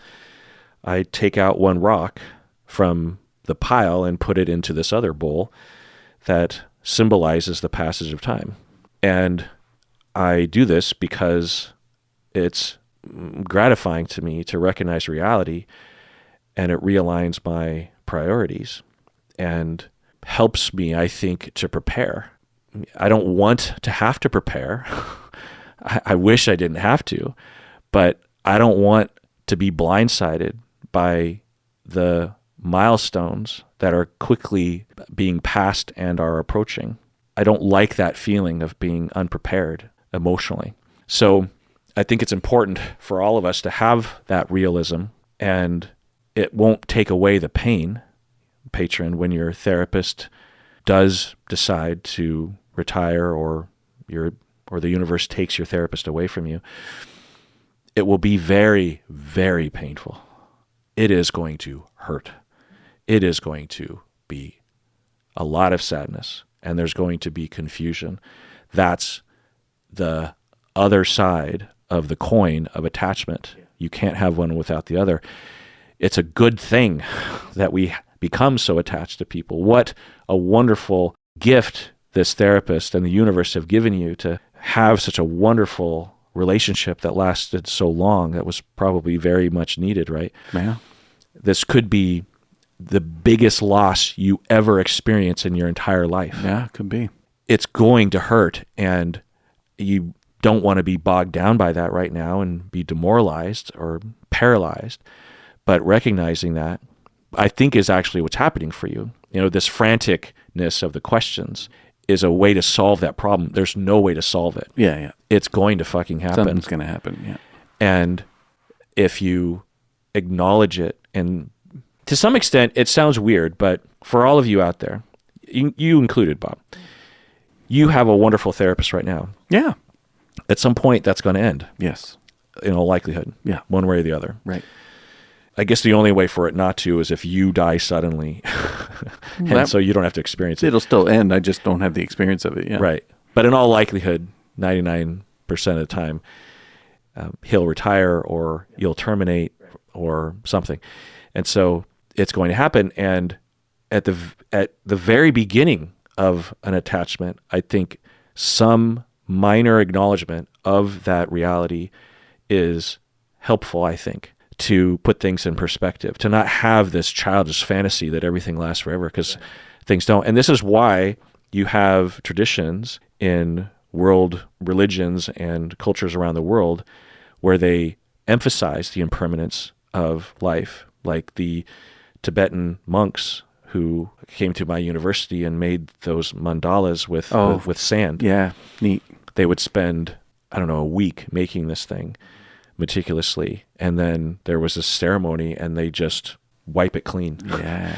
I take out 1 rock from the pile and put it into this other bowl that symbolizes the passage of time. And I do this because it's gratifying to me to recognize reality, and it realigns my priorities and helps me, I think, to prepare. I don't want to have to prepare. I wish I didn't have to, but I don't want to be blindsided by the milestones that are quickly being passed and are approaching. I don't like that feeling of being unprepared emotionally. So I think it's important for all of us to have that realism, and it won't take away the pain, patron, when your therapist does decide to retire, or the universe takes your therapist away from you. It will be very, very painful. It is going to hurt. It is going to be a lot of sadness, and there's going to be confusion. That's the other side of the coin of attachment. You can't have one without the other. It's a good thing that we become so attached to people. What a wonderful gift this therapist and the universe have given you to have such a wonderful relationship that lasted so long. That was probably very much needed, right? Yeah. This could be the biggest loss you ever experience in your entire life. Yeah, it could be. It's going to hurt, and you don't want to be bogged down by that right now and be demoralized or paralyzed. But recognizing that, I think, is actually what's happening for you. You know, this franticness of the questions is a way to solve that problem. There's no way to solve it. Yeah. It's going to fucking happen. Something's going to happen, yeah. And if you acknowledge it, and to some extent, it sounds weird, but for all of you out there, you included, Bob, you have a wonderful therapist right now. Yeah. At some point, that's going to end. Yes. In all likelihood. Yeah. One way or the other. Right. I guess the only way for it not to is if you die suddenly. And so you don't have to experience it. It'll still end. I just don't have the experience of it. Yeah. Right. But in all likelihood, 99% of the time, he'll retire or you'll terminate or something. And so it's going to happen. And at the very beginning of an attachment, I think some minor acknowledgement of that reality is helpful, I think, to put things in perspective, to not have this childish fantasy that everything lasts forever, because things don't. And this is why you have traditions in world religions and cultures around the world where they emphasize the impermanence of life, like the Tibetan monks who came to my university and made those mandalas with sand. Yeah, neat. They would spend, I don't know, a week making this thing meticulously, and then there was a ceremony and they just wipe it clean. Yeah.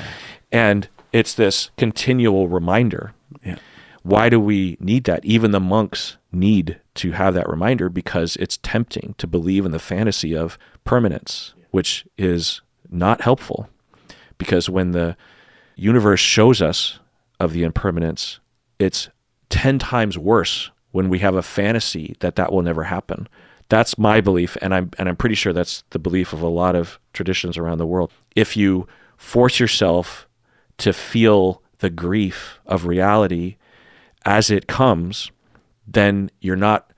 And it's this continual reminder. Yeah. Why do we need that? Even the monks need to have that reminder because it's tempting to believe in the fantasy of permanence, which is not helpful, because when the universe shows us of the impermanence, it's 10 times worse when we have a fantasy that will never happen. That's my belief, and I'm pretty sure that's the belief of a lot of traditions around the world. If you force yourself to feel the grief of reality as it comes, then you're not,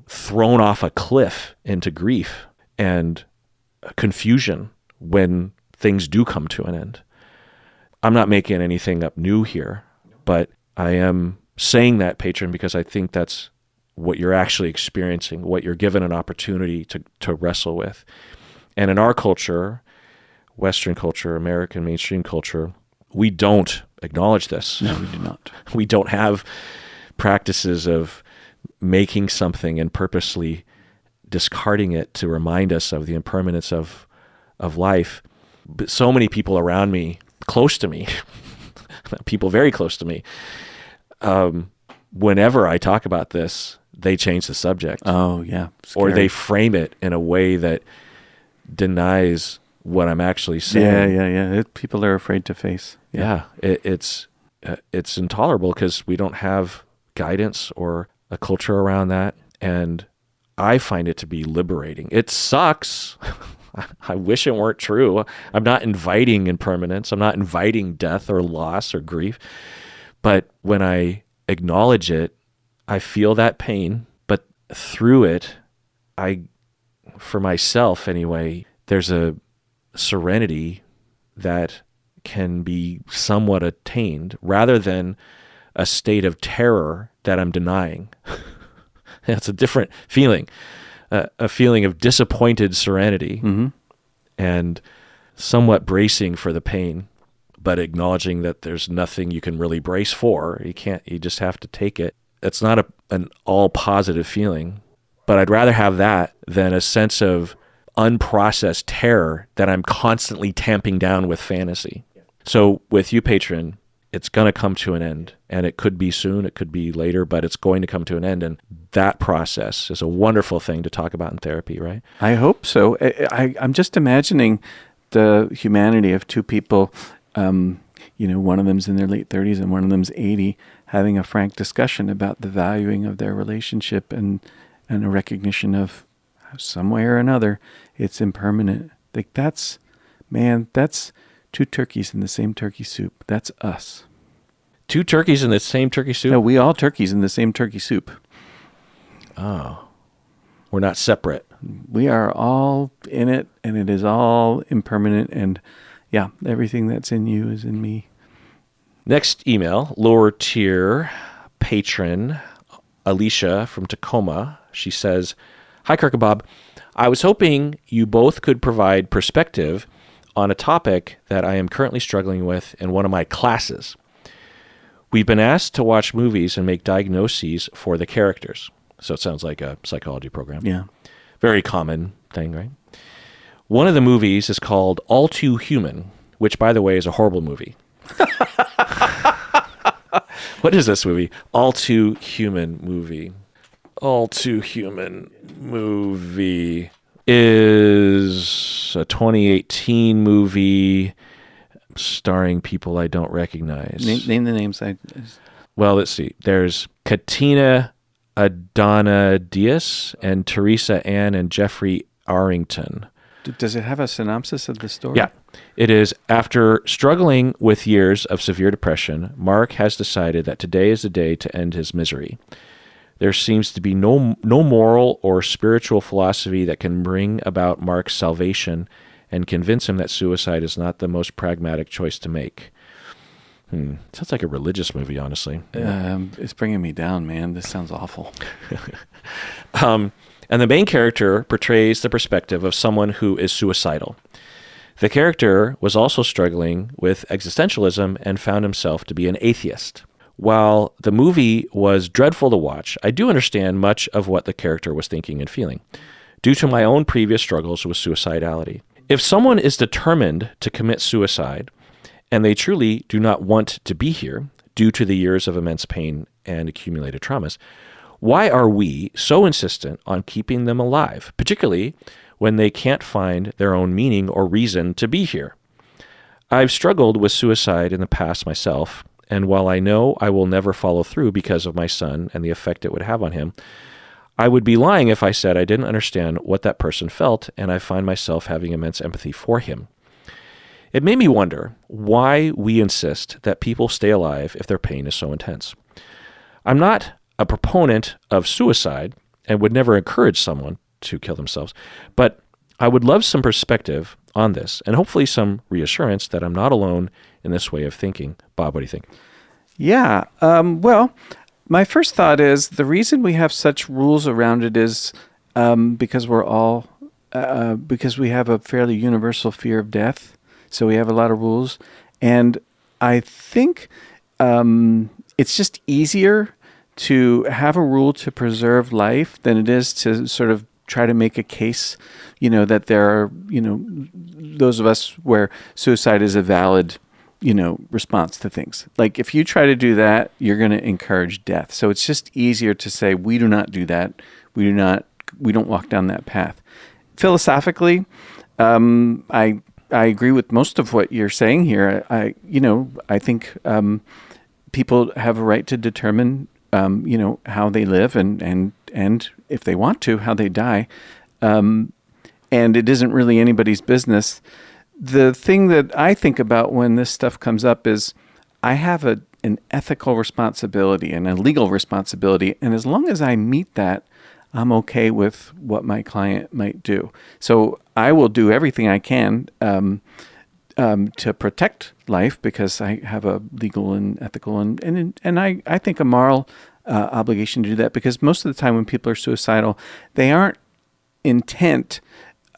thrown off a cliff into grief and confusion when things do come to an end. I'm not making anything up new here, but I am saying that, patron, because I think that's what you're actually experiencing, what you're given an opportunity to wrestle with. And in our culture, Western culture, American mainstream culture, we don't acknowledge this. No, we do not. We don't have practices of making something and purposely discarding it to remind us of the impermanence of life. But so many people around me, close to me, people very close to me, whenever I talk about this, they change the subject. Oh, yeah. Scary. Or they frame it in a way that denies what I'm actually saying. Yeah. People are afraid to face. Yeah, it's intolerable because we don't have guidance or a culture around that, and I find it to be liberating. It sucks. I wish it weren't true. I'm not inviting impermanence. I'm not inviting death or loss or grief. But when I acknowledge it, I feel that pain. But through it, for myself anyway, there's a serenity that can be somewhat attained rather than a state of terror that I'm denying. That's a different feeling, a feeling of disappointed serenity, mm-hmm. and somewhat bracing for the pain, but acknowledging that there's nothing you can really brace for. You just have to take it. It's not an all positive feeling, but I'd rather have that than a sense of unprocessed terror that I'm constantly tamping down with fantasy. So with you, patron, it's going to come to an end, and it could be soon, it could be later, but it's going to come to an end. And that process is a wonderful thing to talk about in therapy, right? I hope so. I'm just imagining the humanity of two people, one of them's in their late 30s and one of them's 80, having a frank discussion about the valuing of their relationship and a recognition of some way or another, it's impermanent. Like that's two turkeys in the same turkey soup. That's us. Two turkeys in the same turkey soup? No, we all turkeys in the same turkey soup. Oh. We're not separate. We are all in it, and it is all impermanent, and yeah, everything that's in you is in me. Next email, lower tier patron, Alicia from Tacoma. She says, "Hi, Kirk Bob. I was hoping you both could provide perspective on a topic that I am currently struggling with in one of my classes. We've been asked to watch movies and make diagnoses for the characters." So it sounds like a psychology program. Yeah. Very common thing, right? One of the movies is called All Too Human, which, by the way, is a horrible movie. What is this movie? All Too Human movie. All Too Human movie. is a 2018 movie starring people I don't recognize. Name the names. Well, let's see. There's Katina Adana Diaz and Teresa Ann and Jeffrey Arrington. Does it have a synopsis of the story? Yeah. It is, after struggling with years of severe depression, Mark has decided that today is the day to end his misery. There seems to be no moral or spiritual philosophy that can bring about Mark's salvation and convince him that suicide is not the most pragmatic choice to make. Sounds like a religious movie, honestly. It's bringing me down, man. This sounds awful. And the main character portrays the perspective of someone who is suicidal. The character was also struggling with existentialism and found himself to be an atheist. While the movie was dreadful to watch, I do understand much of what the character was thinking and feeling, due to my own previous struggles with suicidality. If someone is determined to commit suicide, and they truly do not want to be here due to the years of immense pain and accumulated traumas, why are we so insistent on keeping them alive, particularly when they can't find their own meaning or reason to be here? I've struggled with suicide in the past myself, and while I know I will never follow through because of my son and the effect it would have on him, I would be lying if I said I didn't understand what that person felt, and I find myself having immense empathy for him. It made me wonder why we insist that people stay alive if their pain is so intense. I'm not a proponent of suicide and would never encourage someone to kill themselves, but I would love some perspective on this and hopefully some reassurance that I'm not alone in this way of thinking. Bob, what do you think? Yeah. Well, my first thought is the reason we have such rules around it is because because we have a fairly universal fear of death. So we have a lot of rules. And I think it's just easier to have a rule to preserve life than it is to sort of try to make a case, that there are, those of us where suicide is a valid, response to things. Like if you try to do that, you're going to encourage death. So it's just easier to say, we do not do that. We don't walk down that path. Philosophically, I agree with most of what you're saying here. I think people have a right to determine, how they live and if they want to, how they die. And it isn't really anybody's business. The thing that I think about when this stuff comes up is I have an ethical responsibility and a legal responsibility. And as long as I meet that, I'm okay with what my client might do. So I will do everything I can to protect life because I have a legal and ethical and I think a moral obligation to do that, because most of the time when people are suicidal, they aren't intent.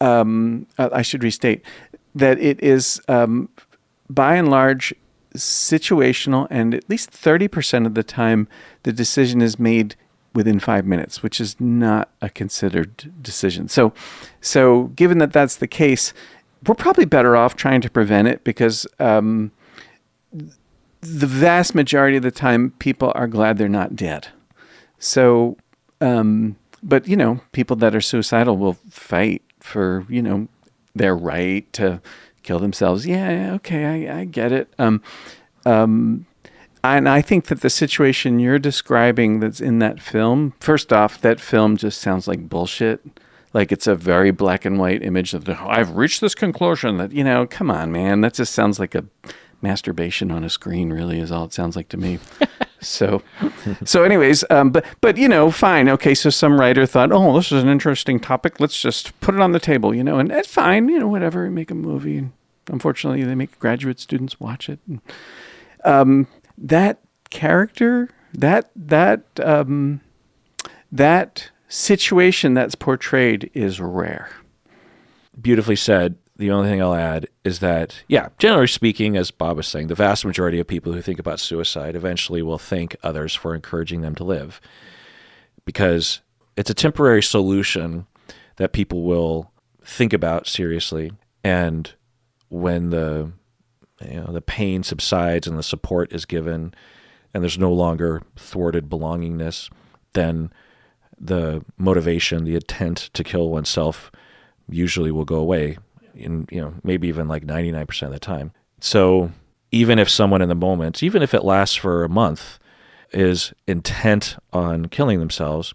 I should restate that it is by and large situational, and at least 30% of the time the decision is made within 5 minutes, which is not a considered decision. So given that that's the case, we're probably better off trying to prevent it because the vast majority of the time people are glad they're not dead. So, but people that are suicidal will fight for, their right to kill themselves. Yeah, okay, I get it. And I think that the situation you're describing that's in that film, first off, that film just sounds like bullshit. Like it's a very black and white image that I've reached this conclusion that, come on, man, that just sounds like a masturbation on a screen, really is all it sounds like to me. So anyways, but fine. Okay. So some writer thought, oh, this is an interesting topic. Let's just put it on the table, and that's fine, whatever, make a movie. And unfortunately they make graduate students watch it. And, that character, that situation that's portrayed is rare. Beautifully said. The only thing I'll add is that, generally speaking, as Bob was saying, the vast majority of people who think about suicide eventually will thank others for encouraging them to live, because it's a temporary solution that people will think about seriously. And when the pain subsides and the support is given and there's no longer thwarted belongingness, then the motivation, the intent to kill oneself usually will go away in, maybe even like 99% of the time. So even if someone in the moment, even if it lasts for a month, is intent on killing themselves,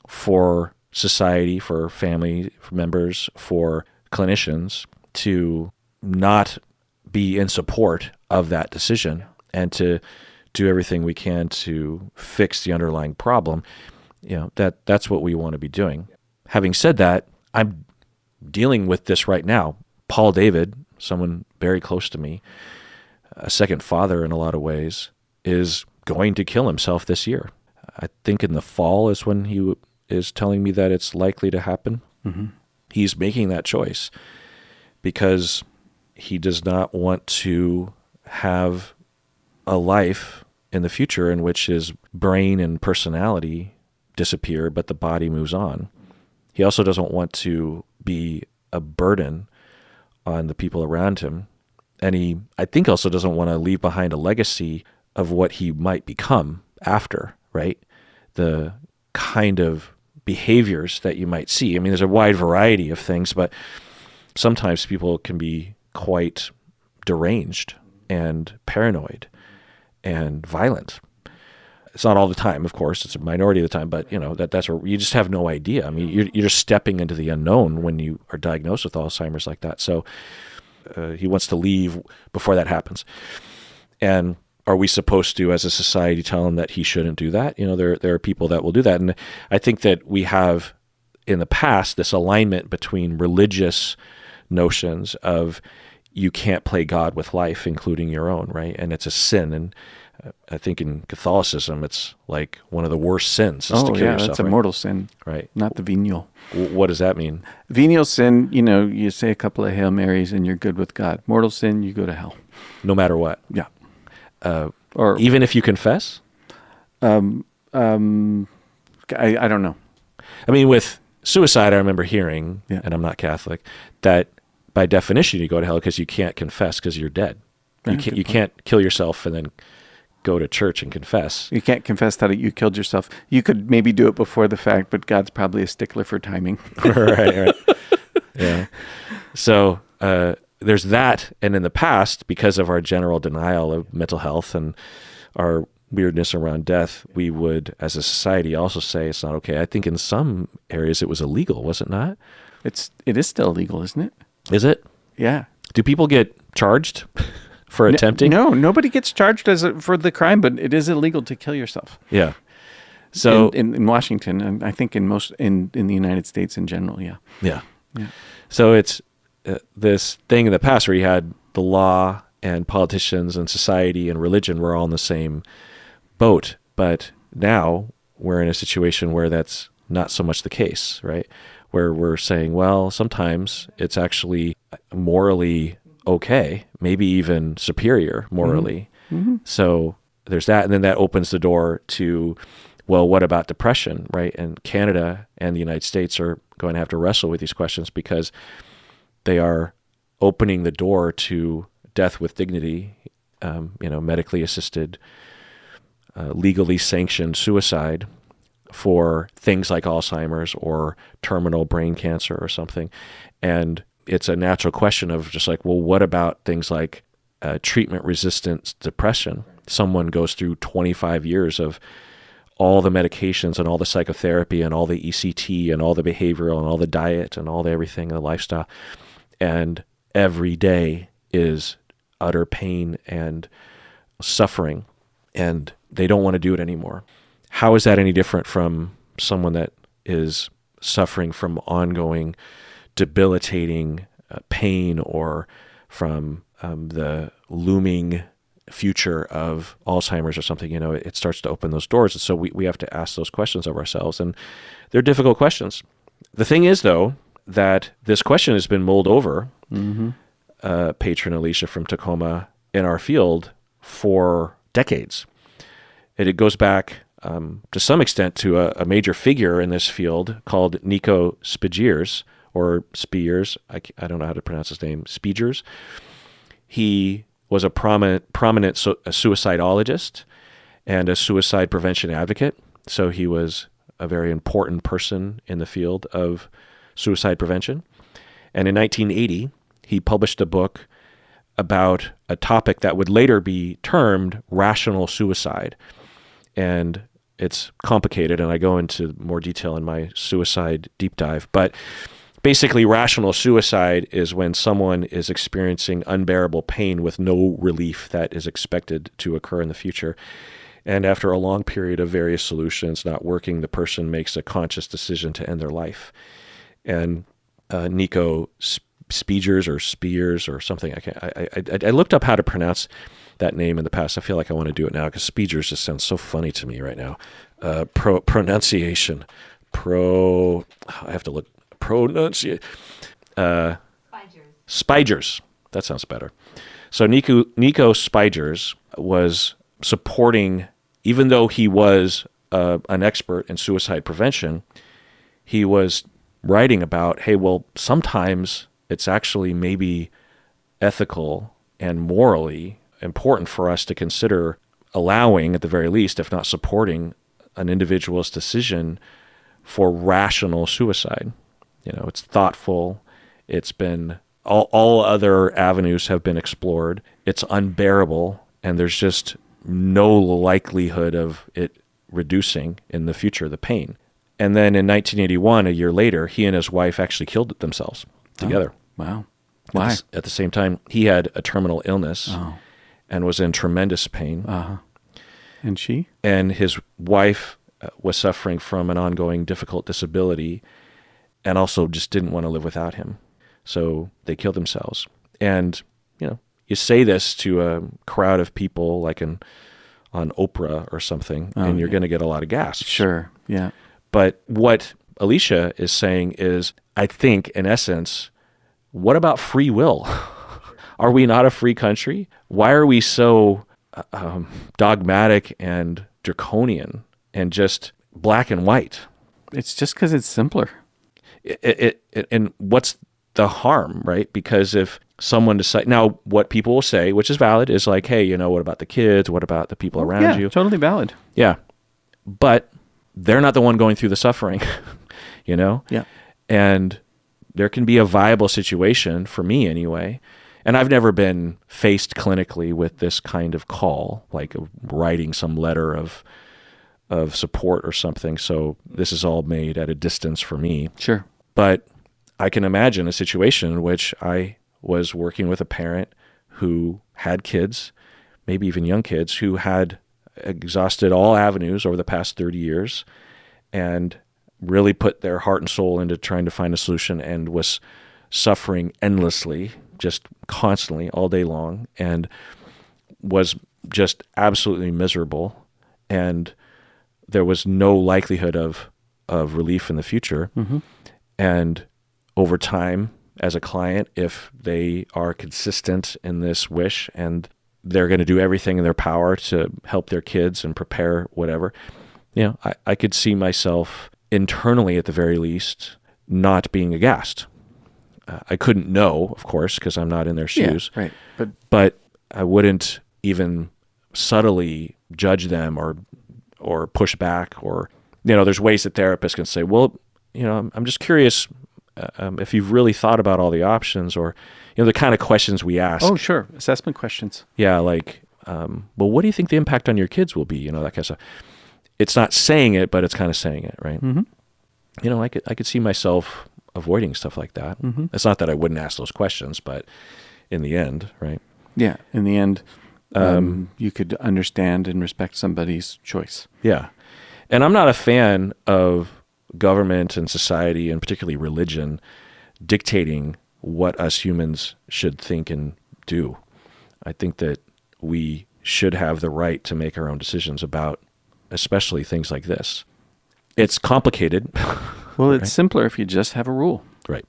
for society, for family members, for clinicians to not be in support of that decision and to do everything we can to fix the underlying problem, that's what we want to be doing. Having said that, I'm dealing with this right now. Paul David, someone very close to me, a second father in a lot of ways, is going to kill himself this year. I think in the fall is when he is telling me that it's likely to happen. Mm-hmm. He's making that choice because he does not want to have a life in the future in which his brain and personality disappear, but the body moves on. He also doesn't want to be a burden on the people around him. And he, I think, also doesn't want to leave behind a legacy of what he might become after, right? The kind of behaviors that you might see. I mean, there's a wide variety of things, but sometimes people can be quite deranged and paranoid and violent. It's not all the time, of course. It's a minority of the time, but you just have no idea. I mean, you're just stepping into the unknown when you are diagnosed with Alzheimer's like that. So he wants to leave before that happens. And are we supposed to, as a society, tell him that he shouldn't do that? There are people that will do that. And I think that we have, in the past, this alignment between religious notions of you can't play God with life, including your own, right? And it's a sin. And I think in Catholicism, it's like one of the worst sins is to kill yourself. That's a mortal sin, right? Not the venial. What does that mean? Venial sin, you say a couple of Hail Marys and you're good with God. Mortal sin, you go to hell. No matter what? Yeah. Or even if you confess? I don't know. I mean, with suicide, I remember hearing, Yeah. and I'm not Catholic, that by definition you go to hell because you can't confess because you're dead. You can't kill yourself and then go to church and confess. You can't confess that you killed yourself. You could maybe do it before the fact, but God's probably a stickler for timing. Right. Yeah. So there's that. And in the past, because of our general denial of mental health and our weirdness around death, we would, as a society, also say it's not okay. I think in some areas it was illegal, was it not? It is still illegal, isn't it? Is it? Yeah. Do people get charged for attempting? No, nobody gets charged for the crime, but it is illegal to kill yourself. Yeah. So in Washington, and I think in the United States in general, yeah. Yeah. So it's this thing in the past where you had the law and politicians and society and religion were all in the same boat, but now we're in a situation where that's not so much the case, right? Where we're saying, well, sometimes it's actually morally okay, maybe even superior morally. Mm-hmm. So there's that. And then that opens the door to, well, what about depression, right? And Canada and the United States are going to have to wrestle with these questions because they are opening the door to death with dignity, medically assisted, legally sanctioned suicide for things like Alzheimer's or terminal brain cancer or something. And it's a natural question of just like, well, what about things like treatment-resistant depression? Someone goes through 25 years of all the medications and all the psychotherapy and all the ECT and all the behavioral and all the diet and all the everything, the lifestyle. And every day is utter pain and suffering, and they don't want to do it anymore. How is that any different from someone that is suffering from ongoing debilitating pain or from the looming future of Alzheimer's or something? It starts to open those doors. And so we have to ask those questions of ourselves. And they're difficult questions. The thing is, though, that this question has been mulled over, patron Alicia from Tacoma, in our field for decades. And it goes back to some extent to a major figure in this field called Nico Spiegers, or Spiers. I don't know how to pronounce his name. Spiegers. He was a prominent suicidologist and a suicide prevention advocate. So he was a very important person in the field of suicide prevention. And in 1980, he published a book about a topic that would later be termed rational suicide. And it's complicated, and I go into more detail in my suicide deep dive. But basically, rational suicide is when someone is experiencing unbearable pain with no relief that is expected to occur in the future. And after a long period of various solutions not working, the person makes a conscious decision to end their life. And Nico Spiegers or Spears or something. I looked up how to pronounce that name in the past. I feel like I want to do it now because Spiegers just sounds so funny to me right now. Pronunciation. I have to look. Pronunciate. Spigers. That sounds better. So Nico Spigers was supporting, even though he was an expert in suicide prevention, he was writing about, hey, well, sometimes it's actually maybe ethical and morally important for us to consider allowing, at the very least, if not supporting, an individual's decision for rational suicide. It's thoughtful. It's been, all other avenues have been explored. It's unbearable, and there's just no likelihood of it reducing in the future, the pain. And then in 1981, a year later, he and his wife actually killed themselves together. Oh, wow. Why? At the same time, he had a terminal illness and was in tremendous pain. Uh-huh. And she? And his wife was suffering from an ongoing difficult disability and also just didn't want to live without him. So they killed themselves. And, you say this to a crowd of people like on Oprah or something, and you're going to get a lot of gasps. Sure, yeah. But what Alicia is saying is, I think, in essence, what about free will? Are we not a free country? Why are we so dogmatic and draconian and just black and white? It's just because it's simpler. And what's the harm, right? Because if someone decides, now what people will say, which is valid, is like, hey, what about the kids? What about the people around you? Totally valid. Yeah. But they're not the one going through the suffering, Yeah. And there can be a viable situation, for me anyway, and I've never been faced clinically with this kind of call, like writing some letter of support or something, so this is all made at a distance for me. Sure. But I can imagine a situation in which I was working with a parent who had kids, maybe even young kids, who had exhausted all avenues over the past 30 years and really put their heart and soul into trying to find a solution and was suffering endlessly, just constantly all day long, and was just absolutely miserable. And there was no likelihood of relief in the future. Mm-hmm. And over time, as a client, if they are consistent in this wish and they're going to do everything in their power to help their kids and prepare whatever, I could see myself internally, at the very least, not being aghast. I couldn't know, of course, because I'm not in their shoes. Yeah, right. But I wouldn't even subtly judge them or push back, or there's ways that therapists can say, well, I'm just curious if you've really thought about all the options, or the kind of questions we ask. Oh, sure, assessment questions. Yeah, like, well, what do you think the impact on your kids will be? That kind of stuff. It's not saying it, but it's kind of saying it, right? Mm-hmm. I could see myself avoiding stuff like that. Mm-hmm. It's not that I wouldn't ask those questions, but in the end, right? Yeah, in the end, you could understand and respect somebody's choice. Yeah. And I'm not a fan of government and society, and particularly religion, dictating what us humans should think and do. I think that we should have the right to make our own decisions about especially things like this. It's complicated. Well, it's simpler if you just have a rule. Right.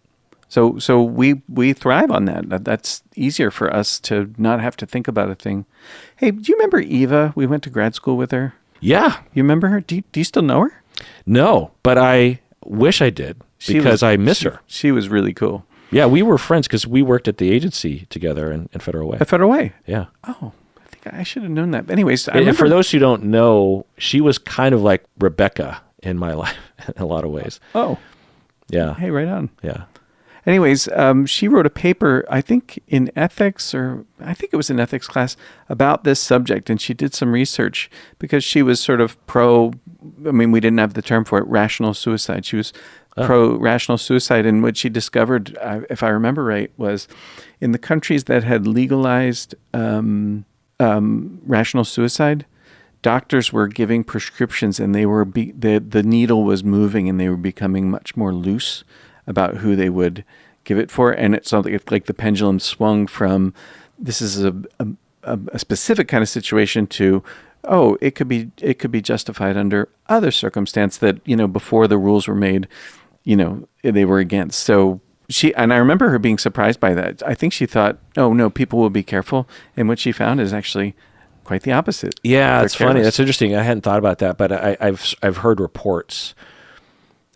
So we thrive on that. That's easier for us to not have to think about a thing. Hey, do you remember Eva? We went to grad school with her. Yeah. You remember her? Do you still know her? No, but I wish I did, because I miss her. She was really cool. Yeah, we were friends because we worked at the agency together in Federal Way. At Federal Way? Yeah. Oh, I think I should have known that. Anyways, And for those who don't know, she was kind of like Rebecca in my life in a lot of ways. Oh. Yeah. Hey, right on. Yeah. Anyways, she wrote a paper, I think in ethics, or I think it was an ethics class, about this subject. And she did some research because she was sort of we didn't have the term for it, rational suicide. She was pro-rational suicide. And what she discovered, if I remember right, was in the countries that had legalized rational suicide, doctors were giving prescriptions, and the needle was moving, and they were becoming much more loose about who they would give it for. And it's like the pendulum swung from this is a specific kind of situation to, it could be justified under other circumstance that, before the rules were made, they were against. So I remember her being surprised by that. I think she thought, oh no, people will be careful. And what she found is actually quite the opposite. Yeah, it's funny. That's interesting. I hadn't thought about that, but I've heard reports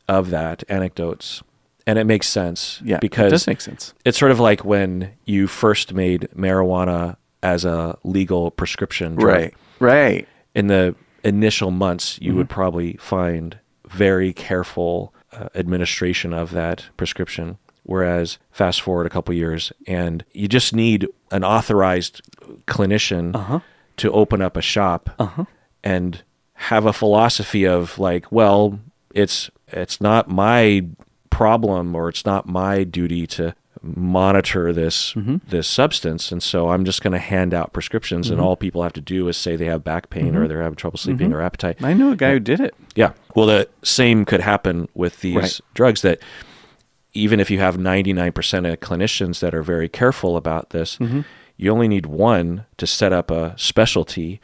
of that, anecdotes, and it makes sense. Yeah, because it does make sense. It's sort of like when you first made marijuana as a legal prescription drug. Right. In the initial months, you would probably find very careful administration of that prescription. Whereas fast forward a couple years, and you just need an authorized clinician to open up a shop and have a philosophy of like, well, it's not my problem, or it's not my duty to monitor this substance, and so I'm just going to hand out prescriptions, and all people have to do is say they have back pain or they're having trouble sleeping or appetite. I know a guy who did it. Yeah. Well, the same could happen with these drugs, that even if you have 99% of clinicians that are very careful about this, you only need one to set up a specialty,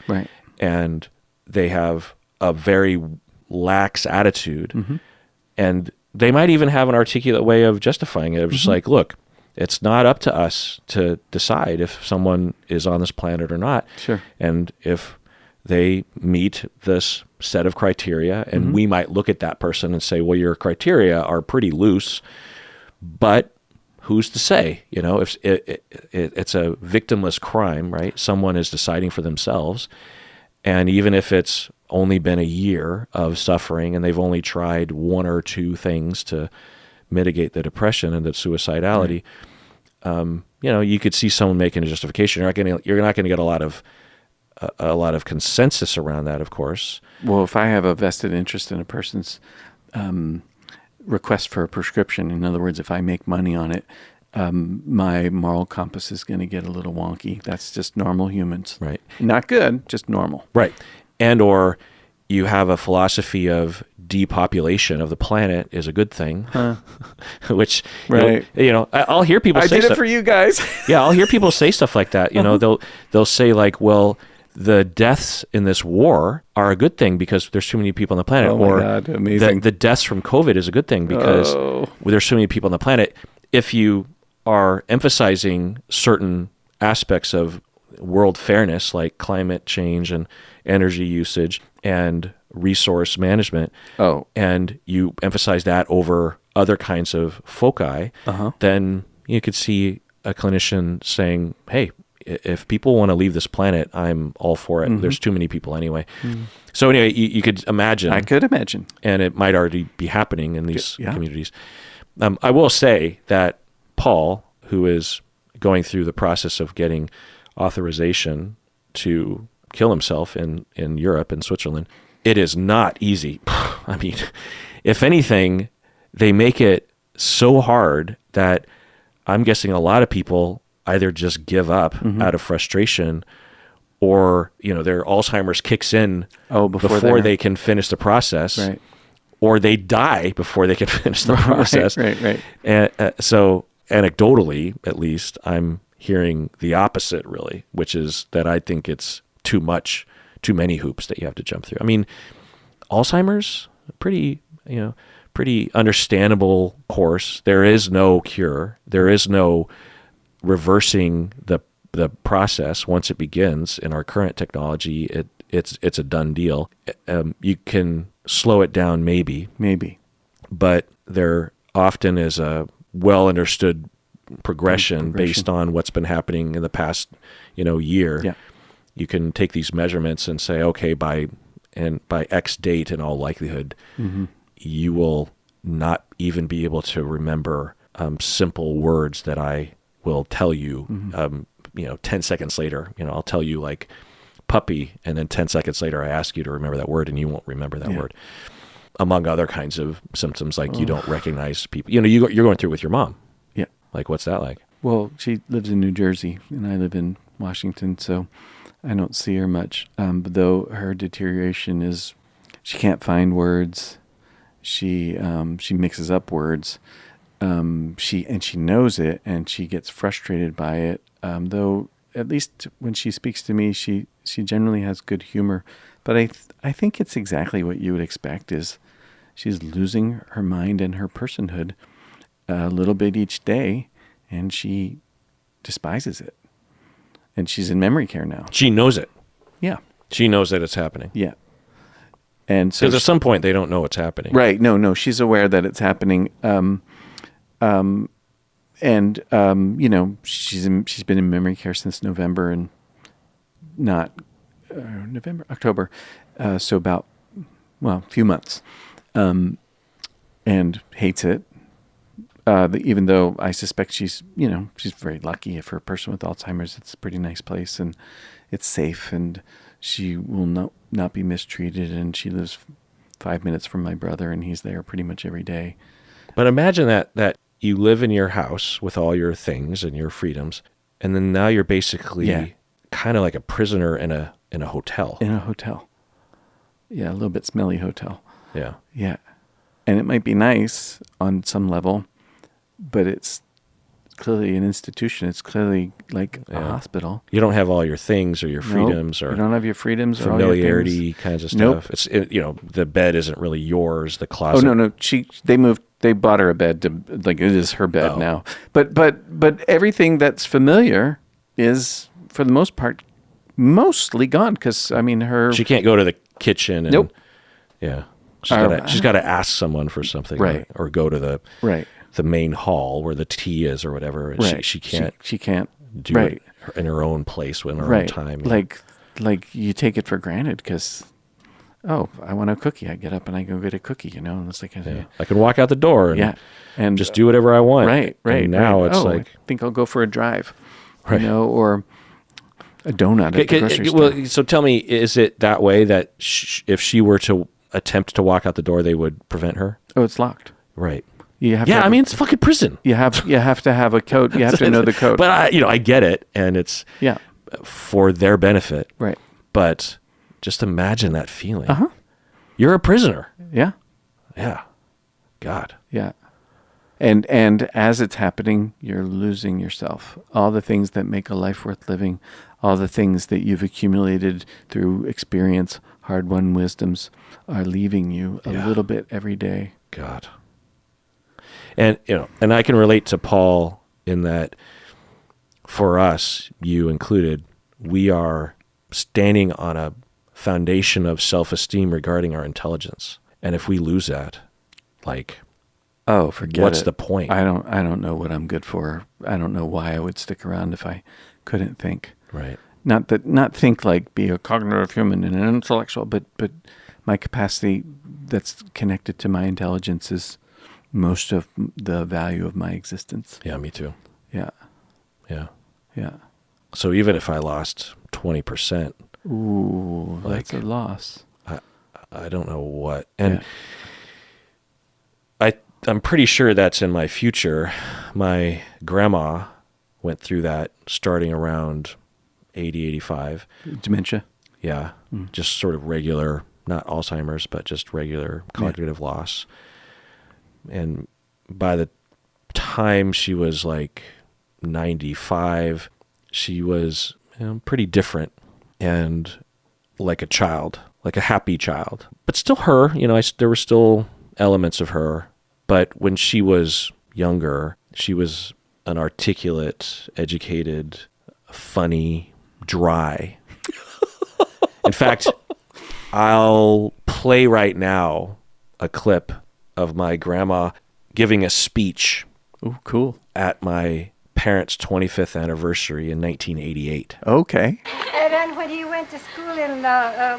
and they have a very lax attitude, and they might even have an articulate way of justifying it. Of just like, look, it's not up to us to decide if someone is on this planet or not. Sure. And if they meet this set of criteria, and we might look at that person and say, well, your criteria are pretty loose, but who's to say? If it's a victimless crime, right? Someone is deciding for themselves. And even if it's only been a year of suffering and they've only tried one or two things to mitigate the depression and the suicidality, you could see someone making a justification. You're not going to get a lot of consensus around that, of course. Well, if I have a vested interest in a person's request for a prescription, in other words, if I make money on it, my moral compass is going to get a little wonky. That's just normal humans. Right. Not good, just normal. Right. And or you have a philosophy of depopulation of the planet is a good thing, which, I'll hear people say I did it for you guys. Yeah, I'll hear people say stuff like that. They'll say like, well, the deaths in this war are a good thing because there's too many people on the planet. Oh my God, amazing. The deaths from COVID is a good thing because there's so many people on the planet. If you are emphasizing certain aspects of world fairness, like climate change and energy usage and resource management, and you emphasize that over other kinds of foci, then you could see a clinician saying, hey, if people want to leave this planet, I'm all for it. There's too many people anyway. So anyway, you could imagine. I could imagine. And it might already be happening in these communities. I will say that Paul, who is going through the process of getting authorization to kill himself in Europe and Switzerland, it is not easy. I mean, if anything, they make it so hard that I'm guessing a lot of people either just give up out of frustration, or their Alzheimer's kicks in before they can finish the process, or they die before they can finish the process. Right. And so anecdotally, at least, I'm hearing the opposite, really, which is that I think it's too many hoops that you have to jump through. I mean, Alzheimer's, pretty understandable course. There is no cure. There is no reversing the process once it begins. In our current technology, it's a done deal. You can slow it down, maybe, but there often is a well understood progression based on what's been happening in the past year. Yeah. You can take these measurements and say, okay, by X date, in all likelihood, you will not even be able to remember simple words that I will tell you, 10 seconds later, I'll tell you like puppy, and then 10 seconds later I ask you to remember that word and you won't remember that word. Among other kinds of symptoms, like you don't recognize people. You're going through it with your mom. Yeah. Like, what's that like? Well, she lives in New Jersey and I live in Washington, so I don't see her much. But though her deterioration is, she can't find words. She mixes up words. She knows it, and she gets frustrated by it. Though at least when she speaks to me, she generally has good humor. But I think it's exactly what you would expect. Is she's losing her mind and her personhood a little bit each day, and she despises it. And she's in memory care now. She knows it. Yeah. She knows that it's happening. Yeah. And so because at some point they don't know what's happening. Right. No, she's aware that it's happening. She's been in memory care since November, and not October. So about, a few months, and hates it. Even though I suspect she's very lucky. For a person with Alzheimer's, it's a pretty nice place and it's safe, and she will not be mistreated, and she lives 5 minutes from my brother, and he's there pretty much every day. But imagine that you live in your house with all your things and your freedoms, and then now you're basically kind of like a prisoner in a hotel. In a hotel. Yeah, a little bit smelly hotel. Yeah. Yeah. And it might be nice on some level, but it's clearly an institution. It's clearly like a hospital. You don't have all your things or your freedoms, or you don't have your freedoms, familiarity kinds of stuff. Nope. The bed isn't really yours. The closet. Oh no! They bought her a bed it is her bed now. But everything that's familiar is, for the most part, mostly gone. Because she can't go to the kitchen. And, nope. Yeah. She's got to ask someone for something, right? Or go to the the main hall where the tea is or whatever. And right. She can't. She can't do it in her own place in her own time. Like you take it for granted because, I want a cookie. I get up and I go get a cookie. And it's like I can walk out the door and just do whatever I want. Right. And now it's like, I think I'll go for a drive. Right. Or a donut at the grocery store. Well, so tell me, is it that way that if she were to attempt to walk out the door, they would prevent her? Oh, it's locked. Right. You have it's fucking prison. You have to have a code. You have to know the code. But I get it, and it's for their benefit. Right. But just imagine that feeling. Uh-huh. You're a prisoner. Yeah. Yeah. God. Yeah. And as it's happening, you're losing yourself. All the things that make a life worth living, all the things that you've accumulated through experience, hard-won wisdoms, are leaving you a little bit every day. God. And and I can relate to Paul in that, for us, you included, we are standing on a foundation of self-esteem regarding our intelligence. And if we lose that, forget what's it. the point? I don't know what I'm good for. I don't know why I would stick around if I couldn't think. Right. Not think like be a cognitive human and an intellectual, but my capacity that's connected to my intelligence is most of the value of my existence. Yeah, me too. Yeah. Yeah. Yeah. So even if I lost 20%, ooh, that's a loss. I don't know what. And I'm pretty sure that's in my future. My grandma went through that starting around 80, 85. Dementia? Yeah. Just sort of regular, not Alzheimer's, but just regular cognitive loss. And by the time she was 95, she was pretty different and like a child, like a happy child. But still her, there were still elements of her. But when she was younger, she was an articulate, educated, funny, dry. In fact, I'll play right now a clip of my grandma giving a speech. Oh, cool. At my parents' 25th anniversary in 1988. Okay. And then when he went to school in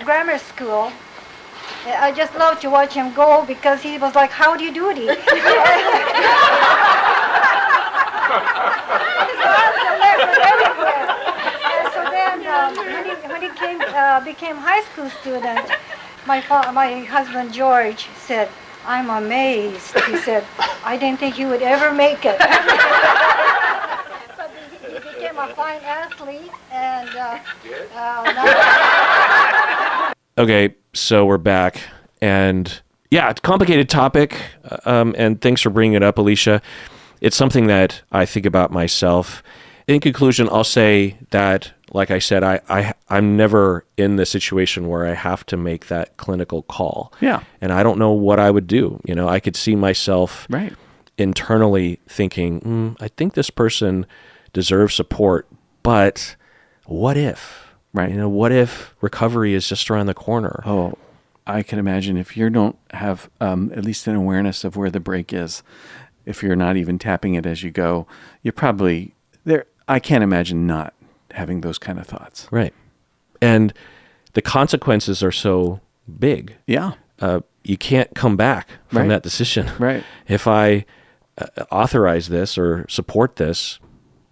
grammar school, I just loved to watch him go because he was like, "How do you do it?" everywhere. And so then, when he became high school student, my husband George said, "I'm amazed." He said, "I didn't think you would ever make it." But he became a fine athlete, and now. Okay, so we're back, and yeah, it's a complicated topic, and thanks for bringing it up, Alicia. It's something that I think about myself. In conclusion, I'll say that, like I said, I'm never in the situation where I have to make that clinical call. Yeah. And I don't know what I would do. You know, I could see myself Right. internally thinking, I think this person deserves support, but what if? Right. You know, what if recovery is just around the corner? Oh, I can imagine if you don't have at least an awareness of where the break is, if you're not even tapping it as you go, you're probably there. I can't imagine not having those kind of thoughts. Right. And the consequences are so big. Yeah. You can't come back from Right. that decision. Right. If I authorize this or support this,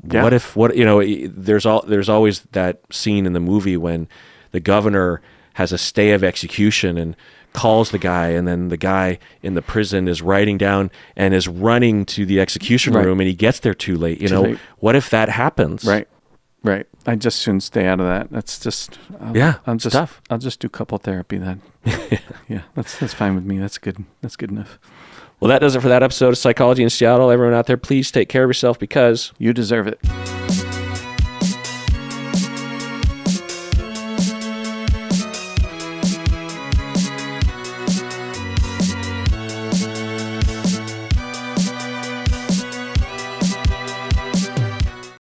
Yeah. there's always that scene in the movie when the governor has a stay of execution and calls the guy, and then the guy in the prison is writing down and is running to the execution Right. room, and he gets there too late. Too late. What if that happens? Right. Right. I just shouldn't stay out of that. That's just It's tough. I'll just do couple therapy then. Yeah, that's fine with me. That's good. That's good enough. Well, that does it for that episode of Psychology in Seattle. Everyone out there, please take care of yourself because You deserve it.